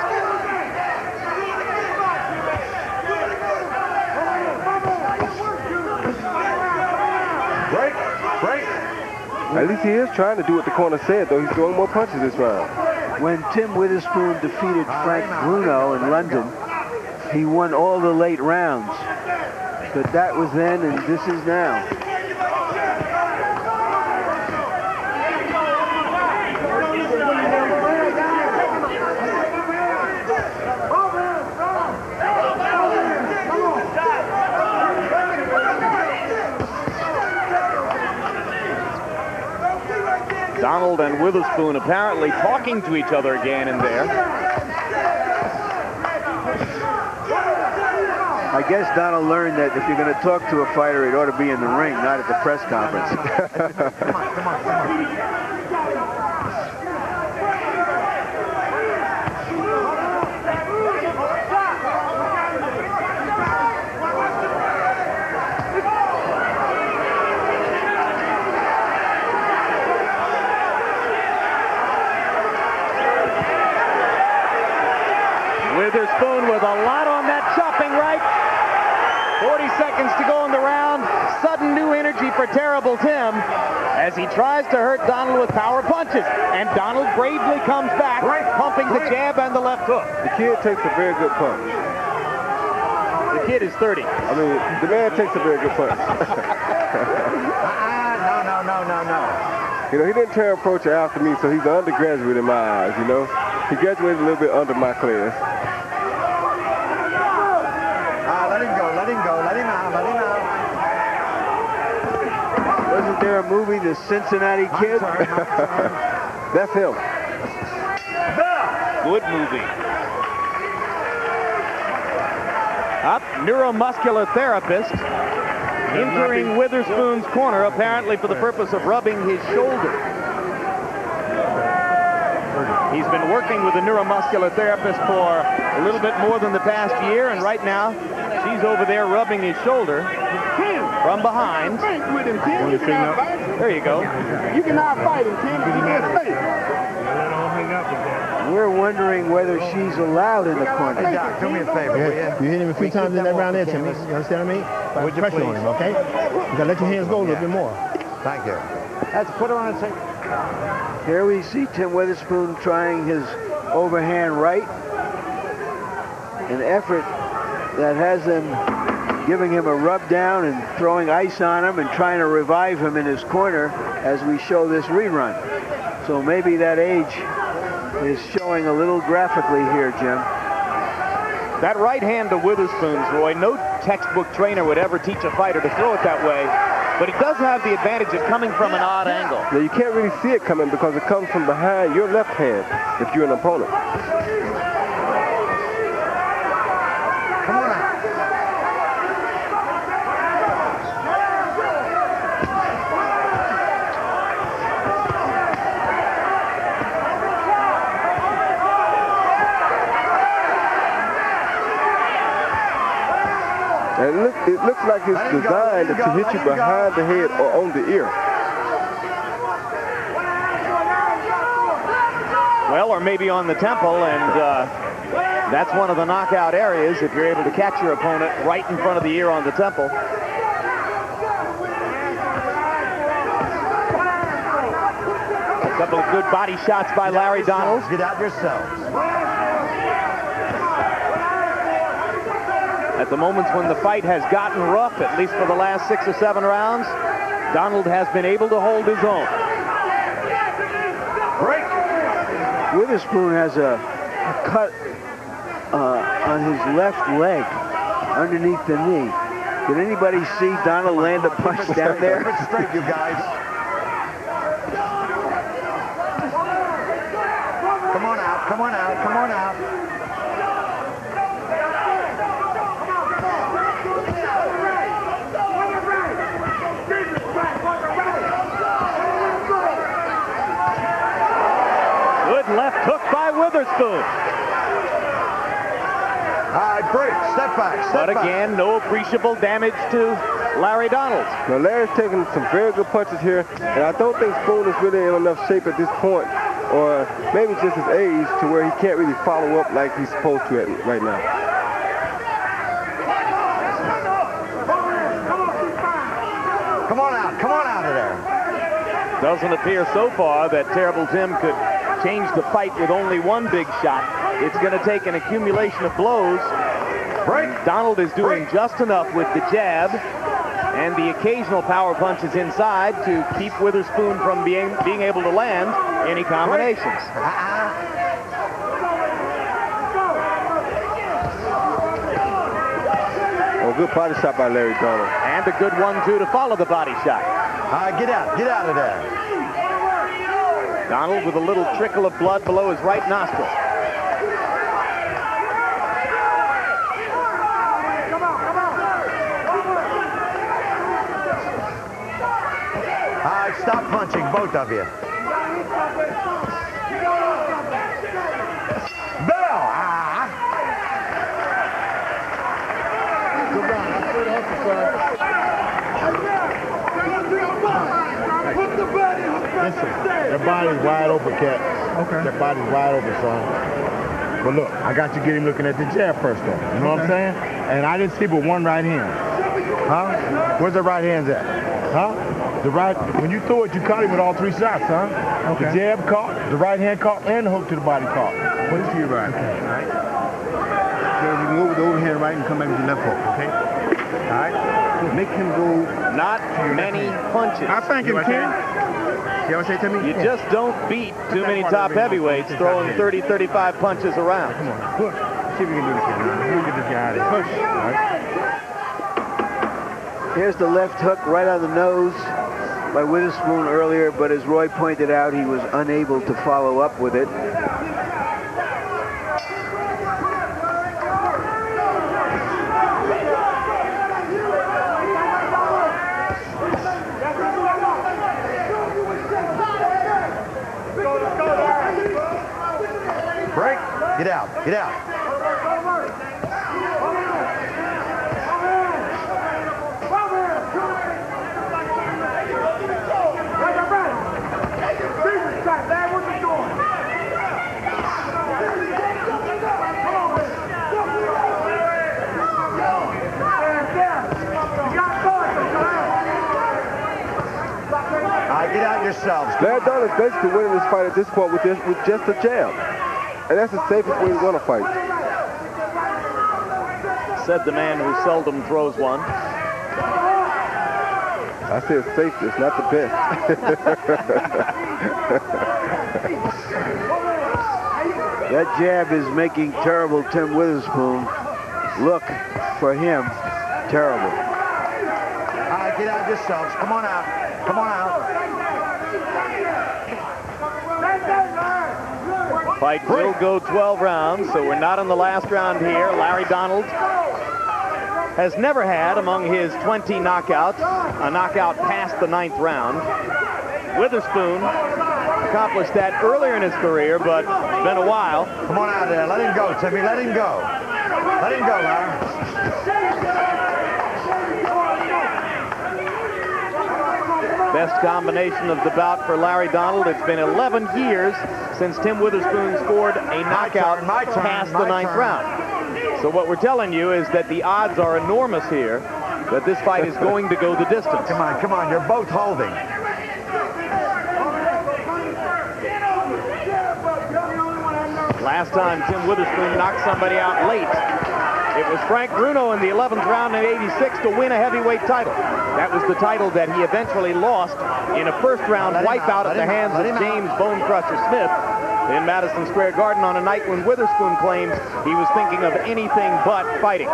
Break. At least he is trying to do what the corner said, though. He's throwing more punches this round. When Tim Witherspoon defeated Frank Bruno in London, he won all the late rounds. But that was then, and this is now. Donald and Witherspoon apparently talking to each other again in there. I guess Donald learned that if you're going to talk to a fighter, it ought to be in the ring, not at the press conference. Come on. Witherspoon with a lot on that chopping right. 40 seconds to go in the round. Sudden new energy for Terrible Tim as he tries to hurt Donald with power punches. And Donald bravely comes back, pumping the jab and the left hook. The kid takes a very good punch. The kid is 30. I mean, the man takes a very good punch. No. You know, he didn't try to approach it after me, so he's an undergraduate in my eyes, you know. He graduated a little bit under my class. Let him go. Let him out. Wasn't there a movie, The Cincinnati Kid? That's him. Good movie. Up, neuromuscular therapist entering Witherspoon's corner, apparently for the purpose of rubbing his shoulder. He's been working with a neuromuscular therapist for a little bit more than the past year, and right now she's over there rubbing his shoulder from behind. There you go. You cannot fight him, Tim. You can't fight. We're wondering whether she's allowed in the corner. Hey, Doc, do me a favor, will you? You hit him a few times in that round there, Timmy. You understand what I mean? Put pressure on him, okay? You gotta let your hands go a little bit more. Thank you. Let's put her on a table. Here we see Tim Witherspoon trying his overhand right. An effort that has them giving him a rub down and throwing ice on him and trying to revive him in his corner as we show this rerun. So maybe that age is showing a little graphically here, Jim. That right hand to Witherspoon's, Roy, no textbook trainer would ever teach a fighter to throw it that way, but it does have the advantage of coming from an odd angle. Now, you can't really see it coming because it comes from behind your left hand if you're an opponent. Come on out. And it looks like it's designed to hit you behind the head or on the ear. Well, or maybe on the temple, and that's one of the knockout areas if you're able to catch your opponent right in front of the ear on the temple. A couple of good body shots by Larry Donald. Get out yourselves. At the moments when the fight has gotten rough, at least for the last 6 or 7 rounds, Donald has been able to hold his own. Break. Witherspoon has a cut on his left leg underneath the knee. Did anybody see Donald land a punch down there? Keep it straight, you guys. Come on out, come on out, come on out. Left hook by Witherspoon. All right, break. Step back. But again, no appreciable damage to Larry Donald. Now, Larry's taking some very good punches here, and I don't think Spoon is really in enough shape at this point, or maybe just his age, to where he can't really follow up like he's supposed to right now. Come on out of there. Doesn't appear so far that Terrible Tim could change the fight with only one big shot. It's going to take an accumulation of blows. Break. Donald is doing just enough with the jab and the occasional power punches inside to keep Witherspoon from being able to land any combinations. Oh, good body shot by Larry Donald. And a good 1-2 to follow the body shot. All right, get out of there. Donald with a little trickle of blood below his right nostril. All right, stop punching, both of you. Bell! Listen, that body's wide open, Cat. Okay. That body's wide open, son. But look, I got to get him looking at the jab first, though. You know what I'm saying? And I didn't see but one right hand. Huh? Where's the right hands at? Huh? The right, when you threw it, you caught him with all 3 shots, huh? Okay. The jab caught, the right hand caught, and the hook to the body caught. Put it to your right. Okay. All right. So you can go with the overhand right and come back with your left hook, okay? All right? Make him go. Not many punches. I think him, Ken. You ever say to me? You just don't beat too many top heavyweights throwing 30, 35 punches around. Come on, push. See if we can do this here. We'll get this guy out of here. Push. All right. Here's the left hook right on the nose by Witherspoon earlier, but as Roy pointed out, he was unable to follow up with it. break. Get out, get out. Get out yourselves. Larry Donald is basically winning this fight at this point with just a jab. And that's the safest way to win a fight. Said the man who seldom throws one. I said safety, it's not the best. That jab is making terrible Tim Witherspoon look, for him, terrible. All right, get out yourselves. Come on out. Come on out. Fight will go 12 rounds, so we're not in the last round here. Larry Donald has never had, among his 20 knockouts, a knockout past the 9th round. Witherspoon accomplished that earlier in his career, but it's been a while. Come on out there. Let him go, Timmy. Let him go. Let him go, Larry. Best combination of the bout for Larry Donald. It's been 11 years since Tim Witherspoon scored a knockout past the 9th round. So what we're telling you is that the odds are enormous here that this fight is going to go the distance. Come on, come on. You're both holding. Last time Tim Witherspoon knocked somebody out late, it was Frank Bruno in the 11th round in '86 to win a heavyweight title. That was the title that he eventually lost in a first-round wipeout at the hands of James Bone Crusher Smith in Madison Square Garden on a night when Witherspoon claims he was thinking of anything but fighting.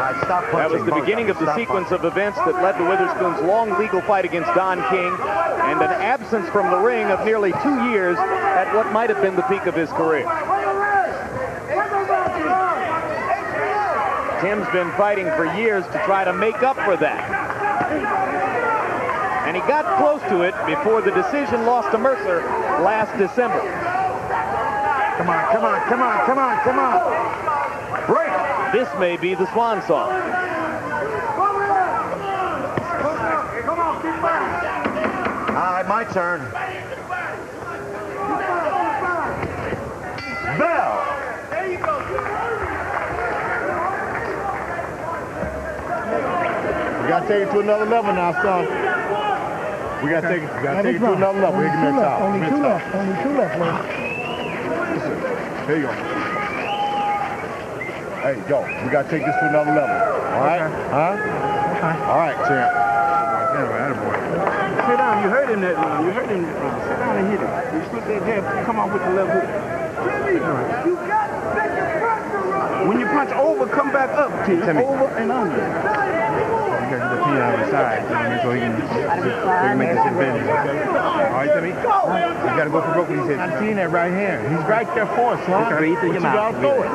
That was the beginning of the sequence of events that led to Witherspoon's long legal fight against Don King and an absence from the ring of nearly 2 years at what might have been the peak of his career. Tim's been fighting for years to try to make up for that. And he got close to it before the decision loss to Mercer last December. Come on, come on, come on, come on, come on. Break. This may be the swan song. All right, my turn. Bell. There you go. We got to take it to another level now, son. We got to take it to another level. Only two left. Only two left, man. Here you go. Hey, yo, we got to take this to another level. All right? Huh? Okay. All right, champ. Sit down. You heard him that round. You heard him that round. Sit down and hit him. You slip that jab, come on with the left hook. You got to take your pressure up. When you punch over, come back up, Timmy. Over and under. You got to put T on the side, so he can make this advantage. All right, Timmy? You got to go for broke when he said. I'm seeing that right here. He's right there for us, son. But you got to throw it.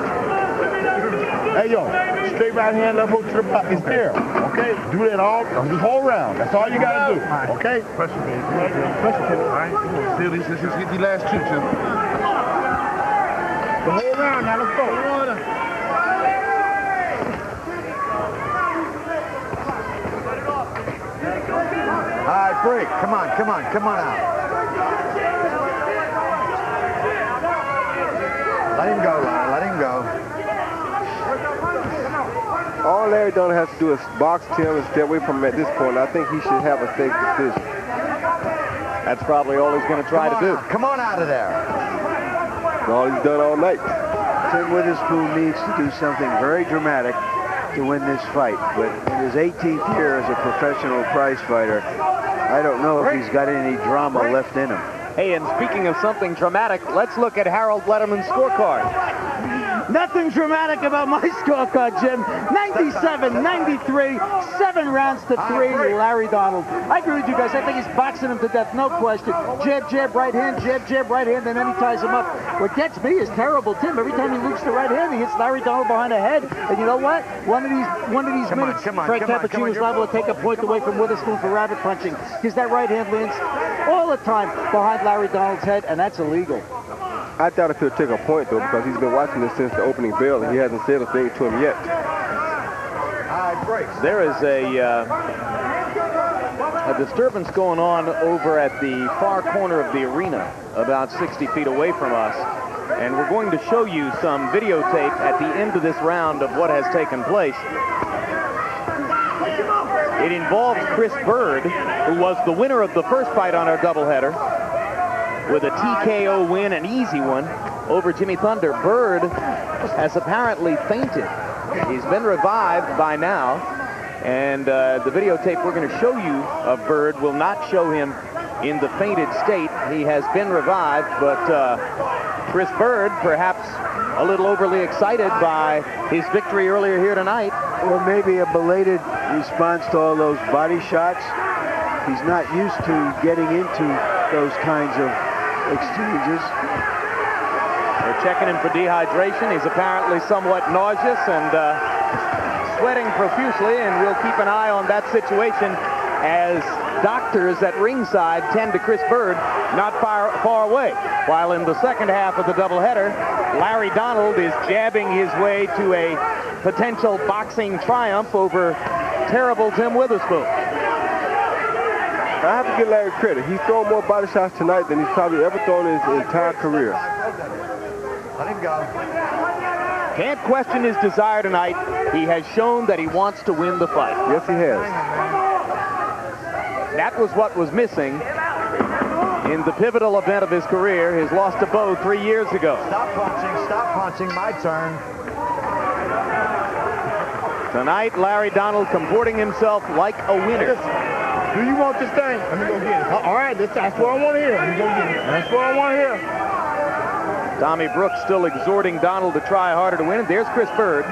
Hey, yo, straight right hand, left hook to the back. It's there, okay? Do that all, this whole round. That's all you got to do, okay? Pressure, baby. Pressure, Timmy. All right, still, let's get the last two, Timmy. The whole round, now let's go. All right, break. Come on, come on, come on out. Let him go, Larry. Let him go. All Larry Donald has to do is box Tim and stay away from him at this point. I think he should have a safe decision. That's probably all he's going to try to do. Come on out of there. All he's done all night. Tim Witherspoon needs to do something very dramatic to win this fight. But in his 18th year as a professional prize fighter, I don't know if he's got any drama left in him. Hey, and speaking of something dramatic, let's look at Harold Letterman's scorecard. Nothing dramatic about my scorecard, Jim. 97, 93, 7 rounds to 3, Larry Donald. I agree with you guys. I think he's boxing him to death, no question. Jab, jab, right hand, and then he ties him up. What gets me is terrible Tim. Every time he loops the right hand, he hits Larry Donald behind the head. And you know what? One of these minutes, Fred Cappuccino is liable to take a point away from Witherspoon for rabbit punching, because that right hand lands all the time behind Larry Donald's head, and that's illegal. I doubt if he'll take a point, though, because he's been watching this since the opening bell, and he hasn't said a thing to him yet. There is a disturbance going on over at the far corner of the arena, about 60 feet away from us. And we're going to show you some videotape at the end of this round of what has taken place. It involves Chris Bird, who was the winner of the first fight on our doubleheader, with a TKO win, an easy one, over Jimmy Thunder. Bird has apparently fainted. He's been revived by now, and the videotape we're going to show you of Bird will not show him in the fainted state. He has been revived, but Chris Bird, perhaps a little overly excited by his victory earlier here tonight. Or maybe a belated response to all those body shots. He's not used to getting into those kinds of exchanges. They're checking him for dehydration. He's apparently somewhat nauseous and sweating profusely, and we'll keep an eye on that situation as doctors at ringside tend to Chris Bird, not far away. While in the second half of the doubleheader, Larry Donald is jabbing his way to a potential boxing triumph over terrible Tim Witherspoon. I have to give Larry credit. He's thrown more body shots tonight than he's probably ever thrown in his entire career. Let him go. Can't question his desire tonight. He has shown that he wants to win the fight. Yes, he has. That was what was missing in the pivotal event of his career, his loss to Bo 3 years ago. Stop punching, my turn. Tonight, Larry Donald comporting himself like a winner. Do you want this thing? Let me go get it. All right, that's what I want to hear. Let me go get it. That's what I want to hear. Tommy Brooks still exhorting Donald to try harder to win. And there's Chris Bird.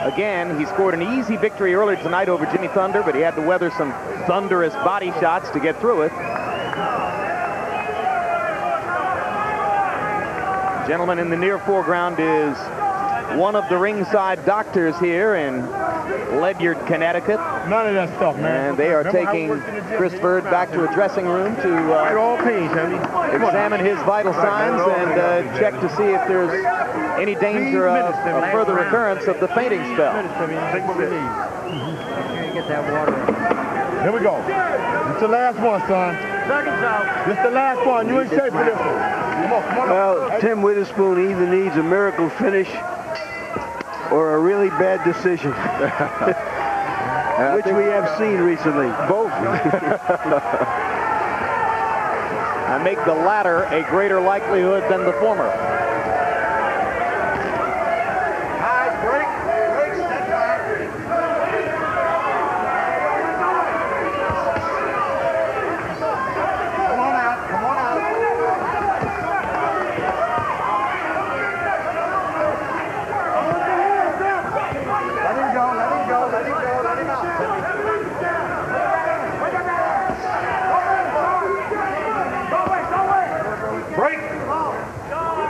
Again, he scored an easy victory earlier tonight over Jimmy Thunder, but he had to weather some thunderous body shots to get through it. Gentleman in the near foreground is one of the ringside doctors here in Ledyard, Connecticut. None of that stuff, man. And they are taking Chris Bird back to a dressing room to examine his vital signs and check to see if there's any danger of a further recurrence of the fainting spell. Get that water. Here we go. It's the last one, son. Seconds out. It's the last one. You ain't safe for this one. Come on. Well, Tim Witherspoon either needs a miracle finish or a really bad decision, which we have seen recently. Both. I make the latter a greater likelihood than the former.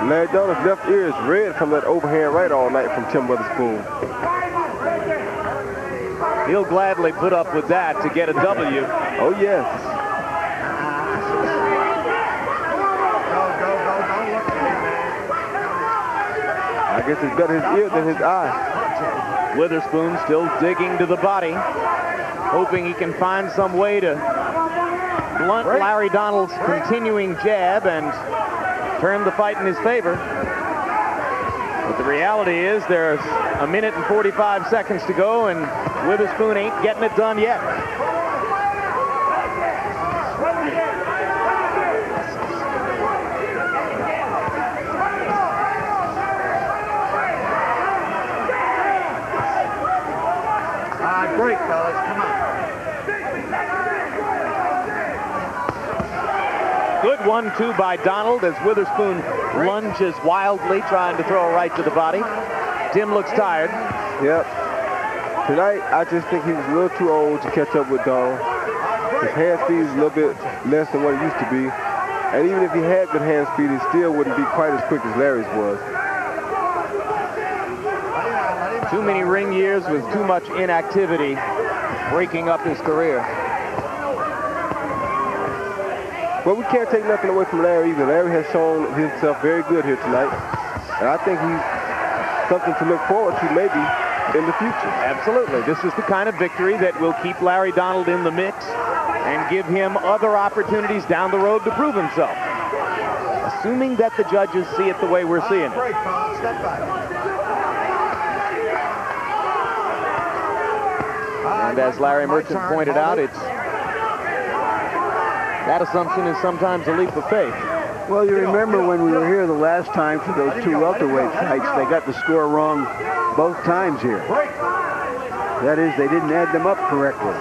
Larry Donald's left ear is red from that overhand right all night from Tim Witherspoon. He'll gladly put up with that to get a W. Oh, yes. I guess it's better his ear than his eye. Witherspoon still digging to the body, hoping he can find some way to blunt Larry Donald's continuing jab and turn the fight in his favor. But the reality is there's a minute and 45 seconds to go, and Witherspoon ain't getting it done yet. Break, fellas, come on. Good 1-2 by Donald as Witherspoon lunges wildly, trying to throw a right to the body. Tim looks tired. Yep. Tonight, I just think he's a little too old to catch up with Donald. His hand speed is a little bit less than what it used to be. And even if he had good hand speed, he still wouldn't be quite as quick as Larry's was. Too many ring years with too much inactivity breaking up his career. But we can't take nothing away from Larry either. Larry has shown himself very good here tonight. And I think he's something to look forward to maybe in the future. Absolutely. This is the kind of victory that will keep Larry Donald in the mix and give him other opportunities down the road to prove himself. Assuming that the judges see it the way we're seeing it. Break, fellas. Step back. And as Larry Merchant pointed out, that assumption is sometimes a leap of faith. Well, you remember when we were here the last time for those two welterweight fights, they got the score wrong both times here. That is, they didn't add them up correctly.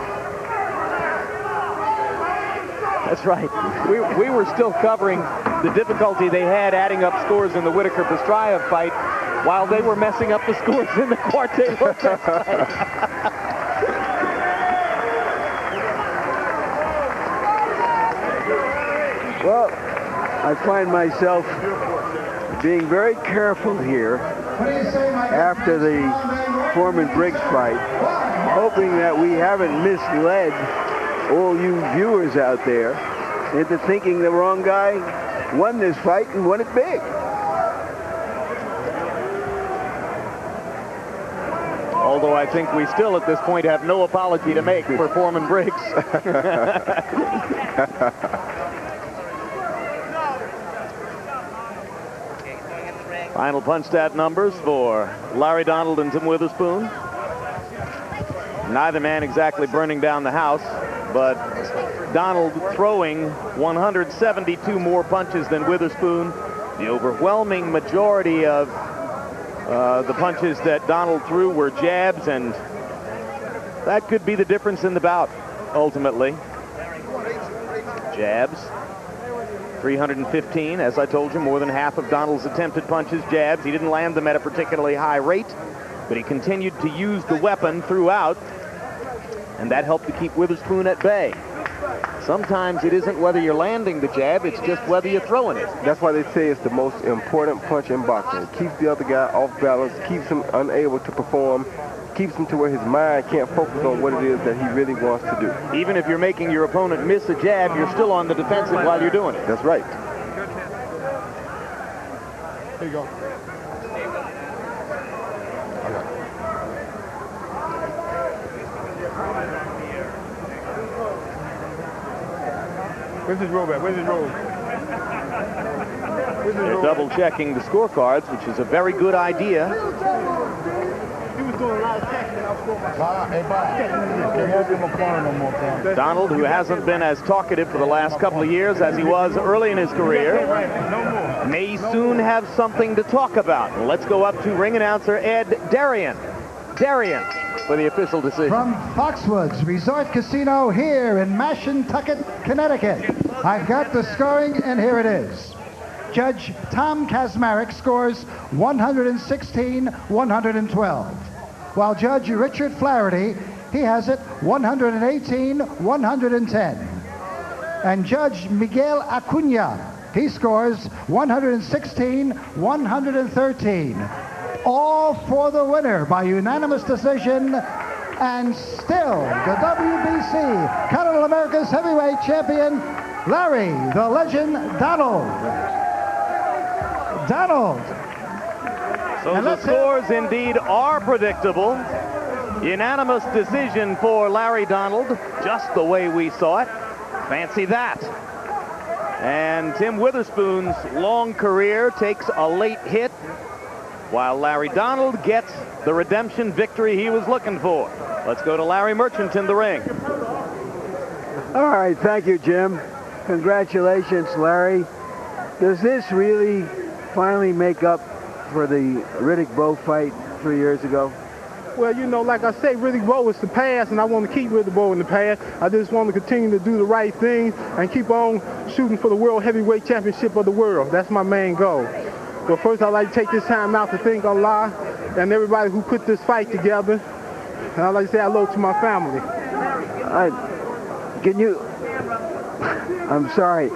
That's right. We were still covering the difficulty they had adding up scores in the Whitaker-Pastrayev fight while they were messing up the scores in the Quartet Lopez fight. Well, I find myself being very careful here after the Foreman-Briggs fight, hoping that we haven't misled all you viewers out there into thinking the wrong guy won this fight and won it big. Although I think we still at this point have no apology to make for Foreman-Briggs. Final punch stat numbers for Larry Donald and Tim Witherspoon. Neither man exactly burning down the house, but Donald throwing 172 more punches than Witherspoon. The overwhelming majority of the punches that Donald threw were jabs, and that could be the difference in the bout, ultimately. Jabs. 315, as I told you, more than half of Donald's attempted punches, jabs. He didn't land them at a particularly high rate, but he continued to use the weapon throughout, and that helped to keep Witherspoon at bay. Sometimes it isn't whether you're landing the jab, it's just whether you're throwing it. That's why they say it's the most important punch in boxing. It keeps the other guy off balance, keeps him unable to perform, keeps him to where his mind can't focus on what it is that he really wants to do. Even if you're making your opponent miss a jab, you're still on the defensive while you're doing it. That's right. Here you go. Where's his robe at? Where's his robe? They're double checking the scorecards, which is a very good idea. He was doing a lot of checking. Donald, who hasn't been as talkative for the last couple of years as he was early in his career, may soon have something to talk about. Let's go up to ring announcer Ed Darien. Darien for the official decision. From Foxwoods Resort Casino here in Mashantucket, Connecticut. I've got the scoring, and here it is. Judge Tom Kazmarek scores 116-112. While Judge Richard Flaherty, he has it 118-110. And Judge Miguel Acuna, he scores 116-113. All for the winner by unanimous decision, and still the WBC Continental America's heavyweight champion, Larry the Legend Donald. So the scores indeed are predictable. Unanimous decision for Larry Donald, just the way we saw it. Fancy that. And Tim Witherspoon's long career takes a late hit, while Larry Donald gets the redemption victory he was looking for. Let's go to Larry Merchant in the ring. All right, thank you, Jim. Congratulations, Larry. Does this really finally make up for the Riddick-Bowe fight 3 years ago? Well, you know, like I say, Riddick-Bowe is the past, and I want to keep Riddick-Bowe in the past. I just want to continue to do the right thing and keep on shooting for the World Heavyweight Championship of the world. That's my main goal. But first, I'd like to take this time out to thank Allah and everybody who put this fight together. And I'd like to say hello to my family. I'm sorry.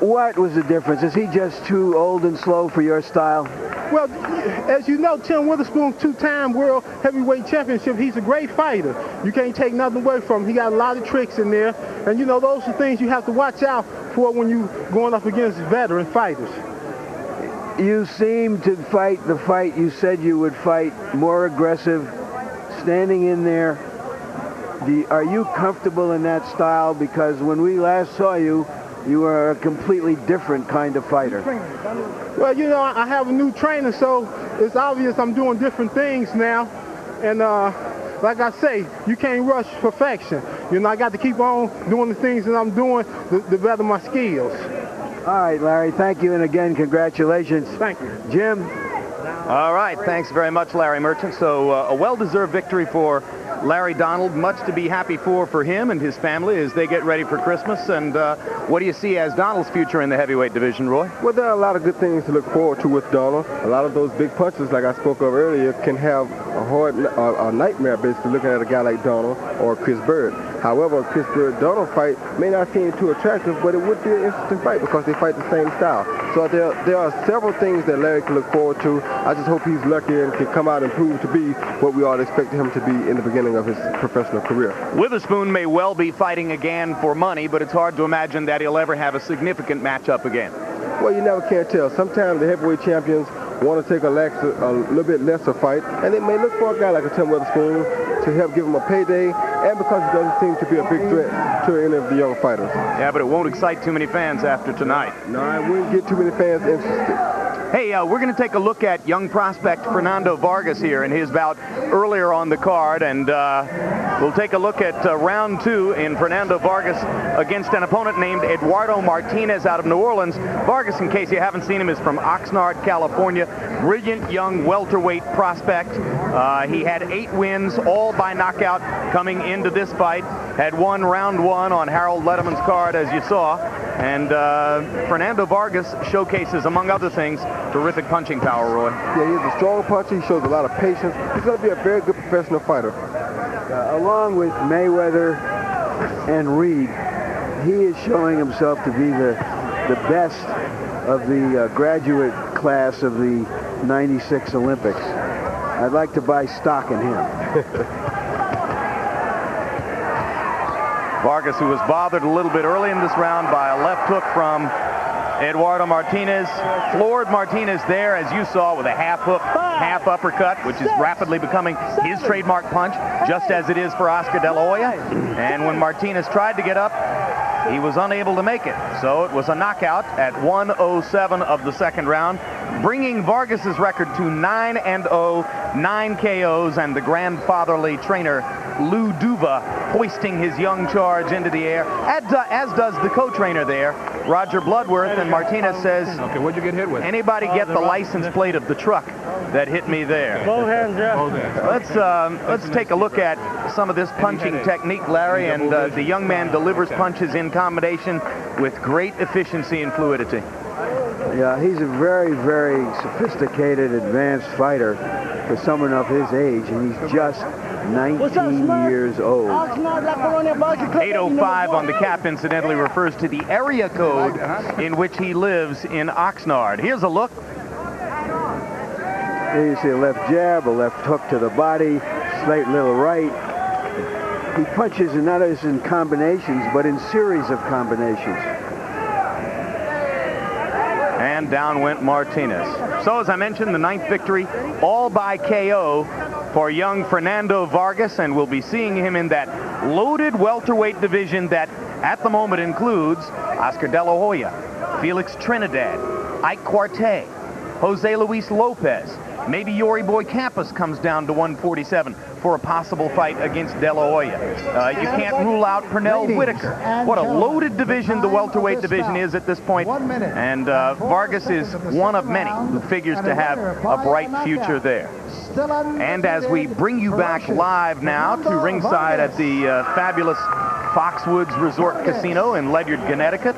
What was the difference? Is he just too old and slow for your style? Well, as you know, Tim Witherspoon, 2-time world heavyweight championship, he's a great fighter. You can't take nothing away from him. He got a lot of tricks in there. And, you know, those are things you have to watch out for when you're going up against veteran fighters. You seem to fight the fight you said you would fight, more aggressive, standing in there. Are you comfortable in that style? Because when we last saw you, you were a completely different kind of fighter. Well, you know, I have a new trainer, so it's obvious I'm doing different things now. And like I say, you can't rush perfection. You know, I got to keep on doing the things that I'm doing to better my skills. All right, Larry, thank you, and again, congratulations. Thank you. Jim? All right, thanks very much, Larry Merchant. So a well-deserved victory for Larry Donald. Much to be happy for him and his family as they get ready for Christmas. And what do you see as Donald's future in the heavyweight division, Roy? Well, there are a lot of good things to look forward to with Donald. A lot of those big punches, like I spoke of earlier, can have a nightmare basically looking at a guy like Donald or Chris Bird. However, a Chris Bird-Donald fight may not seem too attractive, but it would be an interesting fight because they fight the same style. So there are several things that Larry can look forward to. I just hope he's lucky and can come out and prove to be what we all expected him to be in the beginning of his professional career. Witherspoon may well be fighting again for money, but it's hard to imagine that he'll ever have a significant matchup again. Well, you never can tell. Sometimes the heavyweight champions want to take a little bit lesser fight, and they may look for a guy like a Tim Witherspoon to help give him a payday, and because he doesn't seem to be a big threat to any of the young fighters. Yeah, but it won't excite too many fans after tonight. No, I wouldn't get too many fans interested. Hey, we're going to take a look at young prospect Fernando Vargas here in his bout earlier on the card, and we'll take a look at round 2 in Fernando Vargas against an opponent named Eduardo Martinez out of New Orleans. Vargas, in case you haven't seen him, is from Oxnard, California. Brilliant young welterweight prospect. He had 8 wins, all by knockout, coming into this fight. Had won round 1 on Harold Letterman's card, as you saw. And Fernando Vargas showcases, among other things, terrific punching power, Roy. Yeah, he's a strong puncher. He shows a lot of patience. He's going to be a very good professional fighter. Along with Mayweather and Reed, he is showing himself to be the best of the graduate class of the '96 Olympics. I'd like to buy stock in him. Vargas, who was bothered a little bit early in this round by a left hook from Eduardo Martinez, floored Martinez there, as you saw, with a half hook, half uppercut, which is rapidly becoming his trademark punch, just as it is for Oscar De La Hoya. And when Martinez tried to get up, he was unable to make it. So it was a knockout at 1:07 of the second round, bringing Vargas's record to 9-0, 9 KOs, and the grandfatherly trainer Lou Duva hoisting his young charge into the air, as does the co-trainer there, Roger Bloodworth. And Martinez says, okay, what'd you get hit with? Anybody get the license plate of the truck that hit me there? Both hands, yeah. Let's take a look at some of this punching technique, Larry, and the young man delivers punches in combination with great efficiency and fluidity. Yeah, he's a very, very sophisticated, advanced fighter for someone of his age, and he's just 19 years old. 805 on the cap, incidentally, refers to the area code in which he lives in Oxnard. Here's a look. Here you see a left jab, a left hook to the body, straight little right. He punches not just in combinations, but in series of combinations. And down went Martinez. So, as I mentioned, the 9th victory, all by KO for young Fernando Vargas, and we'll be seeing him in that loaded welterweight division that at the moment includes Oscar De La Hoya, Felix Trinidad, Ike Quartey, Jose Luis Lopez. Maybe Yori Boy Campos comes down to 147 for a possible fight against De La Hoya. You can't rule out Pernell Whitaker. What a loaded division the welterweight division is at this point. And Vargas is one of many who figures to have a bright future there. And as we bring you back live now to ringside at the fabulous Foxwoods Resort Casino in Ledyard, Connecticut,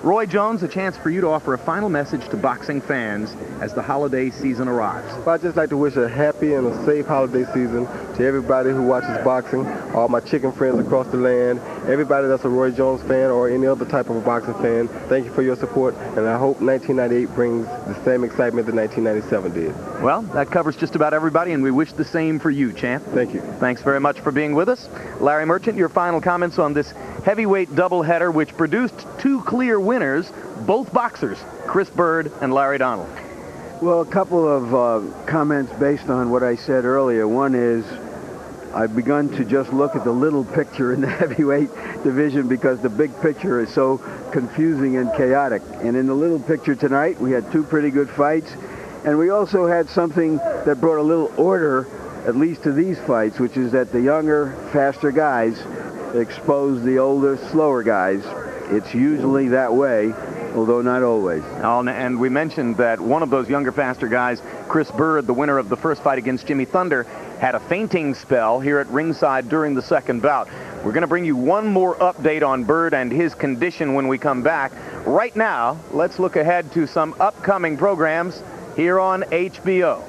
Roy Jones, a chance for you to offer a final message to boxing fans as the holiday season arrives. Well, I'd just like to wish a happy and a safe holiday season to everybody who watches boxing, all my chicken friends across the land, everybody that's a Roy Jones fan or any other type of a boxing fan. Thank you for your support, and I hope 1998 brings the same excitement that 1997 did. Well, that covers just about everybody, and we wish the same for you, champ. Thank you. Thanks very much for being with us. Larry Merchant, your final comments on this heavyweight doubleheader, which produced two clear winners, both boxers, Chris Bird and Larry Donald. Well, a couple of comments based on what I said earlier. One is I've begun to just look at the little picture in the heavyweight division because the big picture is so confusing and chaotic. And in the little picture tonight, we had two pretty good fights. And we also had something that brought a little order, at least to these fights, which is that the younger, faster guys expose the older, slower guys. It's usually that way, although not always. And we mentioned that one of those younger, faster guys, Chris Bird, the winner of the first fight against Jimmy Thunder, had a fainting spell here at ringside during the second bout. We're going to bring you one more update on Bird and his condition when we come back. Right now, let's look ahead to some upcoming programs here on HBO.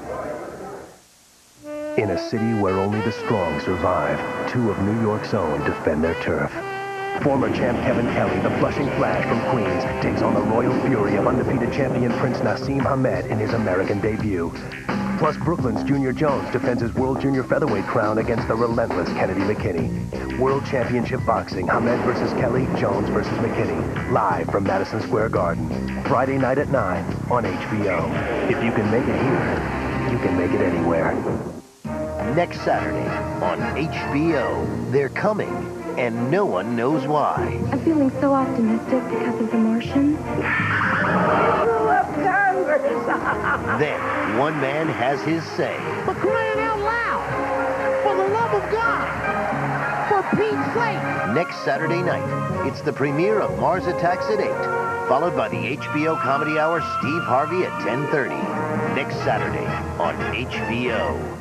In a city where only the strong survive, two of New York's own defend their turf. Former champ Kevin Kelly, the Flushing Flash from Queens, takes on the royal fury of undefeated champion Prince Nassim Hamed in his American debut. Plus, Brooklyn's Junior Jones defends his World Junior Featherweight crown against the relentless Kennedy McKinney. World Championship Boxing, Hamed versus Kelly, Jones versus McKinney. Live from Madison Square Garden. Friday night at 9 on HBO. If you can make it here, you can make it anywhere. Next Saturday on HBO, they're coming, and no one knows why. I'm feeling so optimistic because of The Martian. Then, one man has his say. For crying out loud! For the love of God! For Pete's sake! Next Saturday night, it's the premiere of Mars Attacks at 8, followed by the HBO Comedy Hour Steve Harvey at 10:30. Next Saturday on HBO.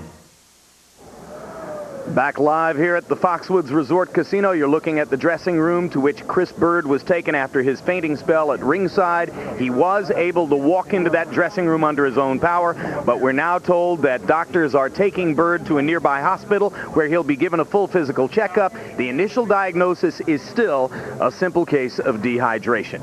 Back live here at the Foxwoods Resort Casino. You're looking at the dressing room to which Chris Bird was taken after his fainting spell at ringside. He was able to walk into that dressing room under his own power, but we're now told that doctors are taking Bird to a nearby hospital where he'll be given a full physical checkup. The initial diagnosis is still a simple case of dehydration.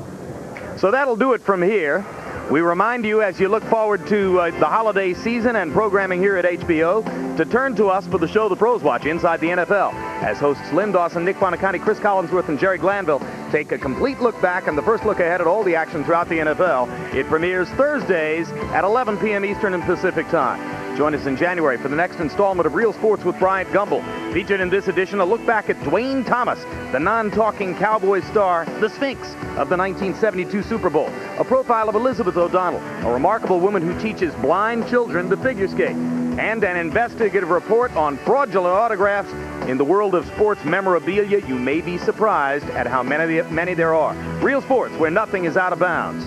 So that'll do it from here. We remind you, as you look forward to the holiday season and programming here at HBO, to turn to us for the show the pros watch, Inside the NFL, as hosts Lynn Dawson, Nick Bonaconti, Chris Collinsworth, and Jerry Glanville take a complete look back and the first look ahead at all the action throughout the NFL. It premieres Thursdays at 11 p.m. Eastern and Pacific time. Join us in January for the next installment of Real Sports with Bryant Gumbel. Featured in this edition, a look back at Dwayne Thomas, the non-talking Cowboys star, the Sphinx of the 1972 Super Bowl. A profile of Elizabeth O'Donnell, a remarkable woman who teaches blind children to figure skate. And an investigative report on fraudulent autographs in the world of sports memorabilia. You may be surprised at how many there are. Real Sports, where nothing is out of bounds.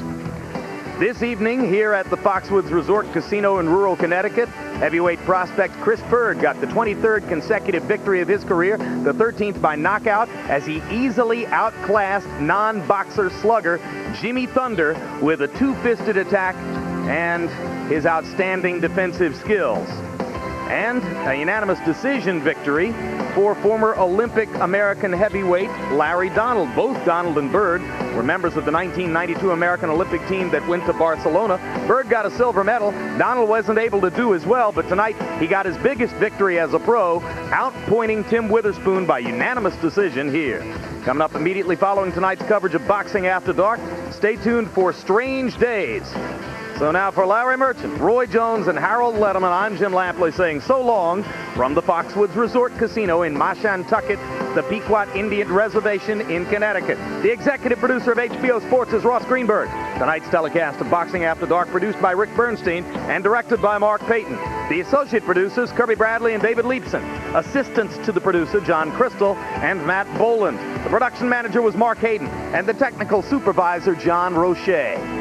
This evening, here at the Foxwoods Resort Casino in rural Connecticut, heavyweight prospect Chris Bird got the 23rd consecutive victory of his career, the 13th by knockout, as he easily outclassed non-boxer slugger Jimmy Thunder with a two-fisted attack and his outstanding defensive skills. And a unanimous decision victory for former Olympic American heavyweight Larry Donald. Both Donald and Bird were members of the 1992 American Olympic team that went to Barcelona. Bird got a silver medal. Donald wasn't able to do as well, but tonight he got his biggest victory as a pro, outpointing Tim Witherspoon by unanimous decision here. Coming up immediately following tonight's coverage of Boxing After Dark, stay tuned for Strange Days. So now for Larry Merchant, Roy Jones, and Harold Letterman, I'm Jim Lampley saying so long from the Foxwoods Resort Casino in Mashantucket, the Pequot Indian Reservation in Connecticut. The executive producer of HBO Sports is Ross Greenberg. Tonight's telecast of Boxing After Dark produced by Rick Bernstein and directed by Mark Payton. The associate producers, Kirby Bradley and David Leibson. Assistants to the producer, John Crystal and Matt Boland. The production manager was Mark Hayden, and the technical supervisor, John Roche.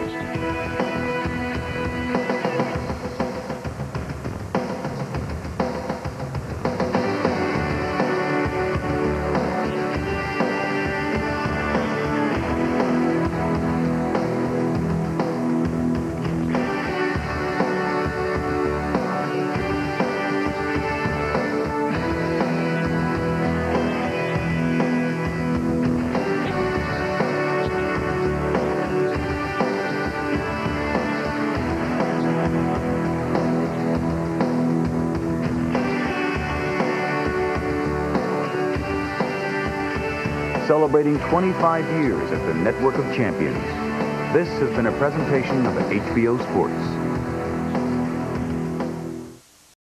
celebrating 25 years as the network of champions. This has been a presentation of HBO Sports.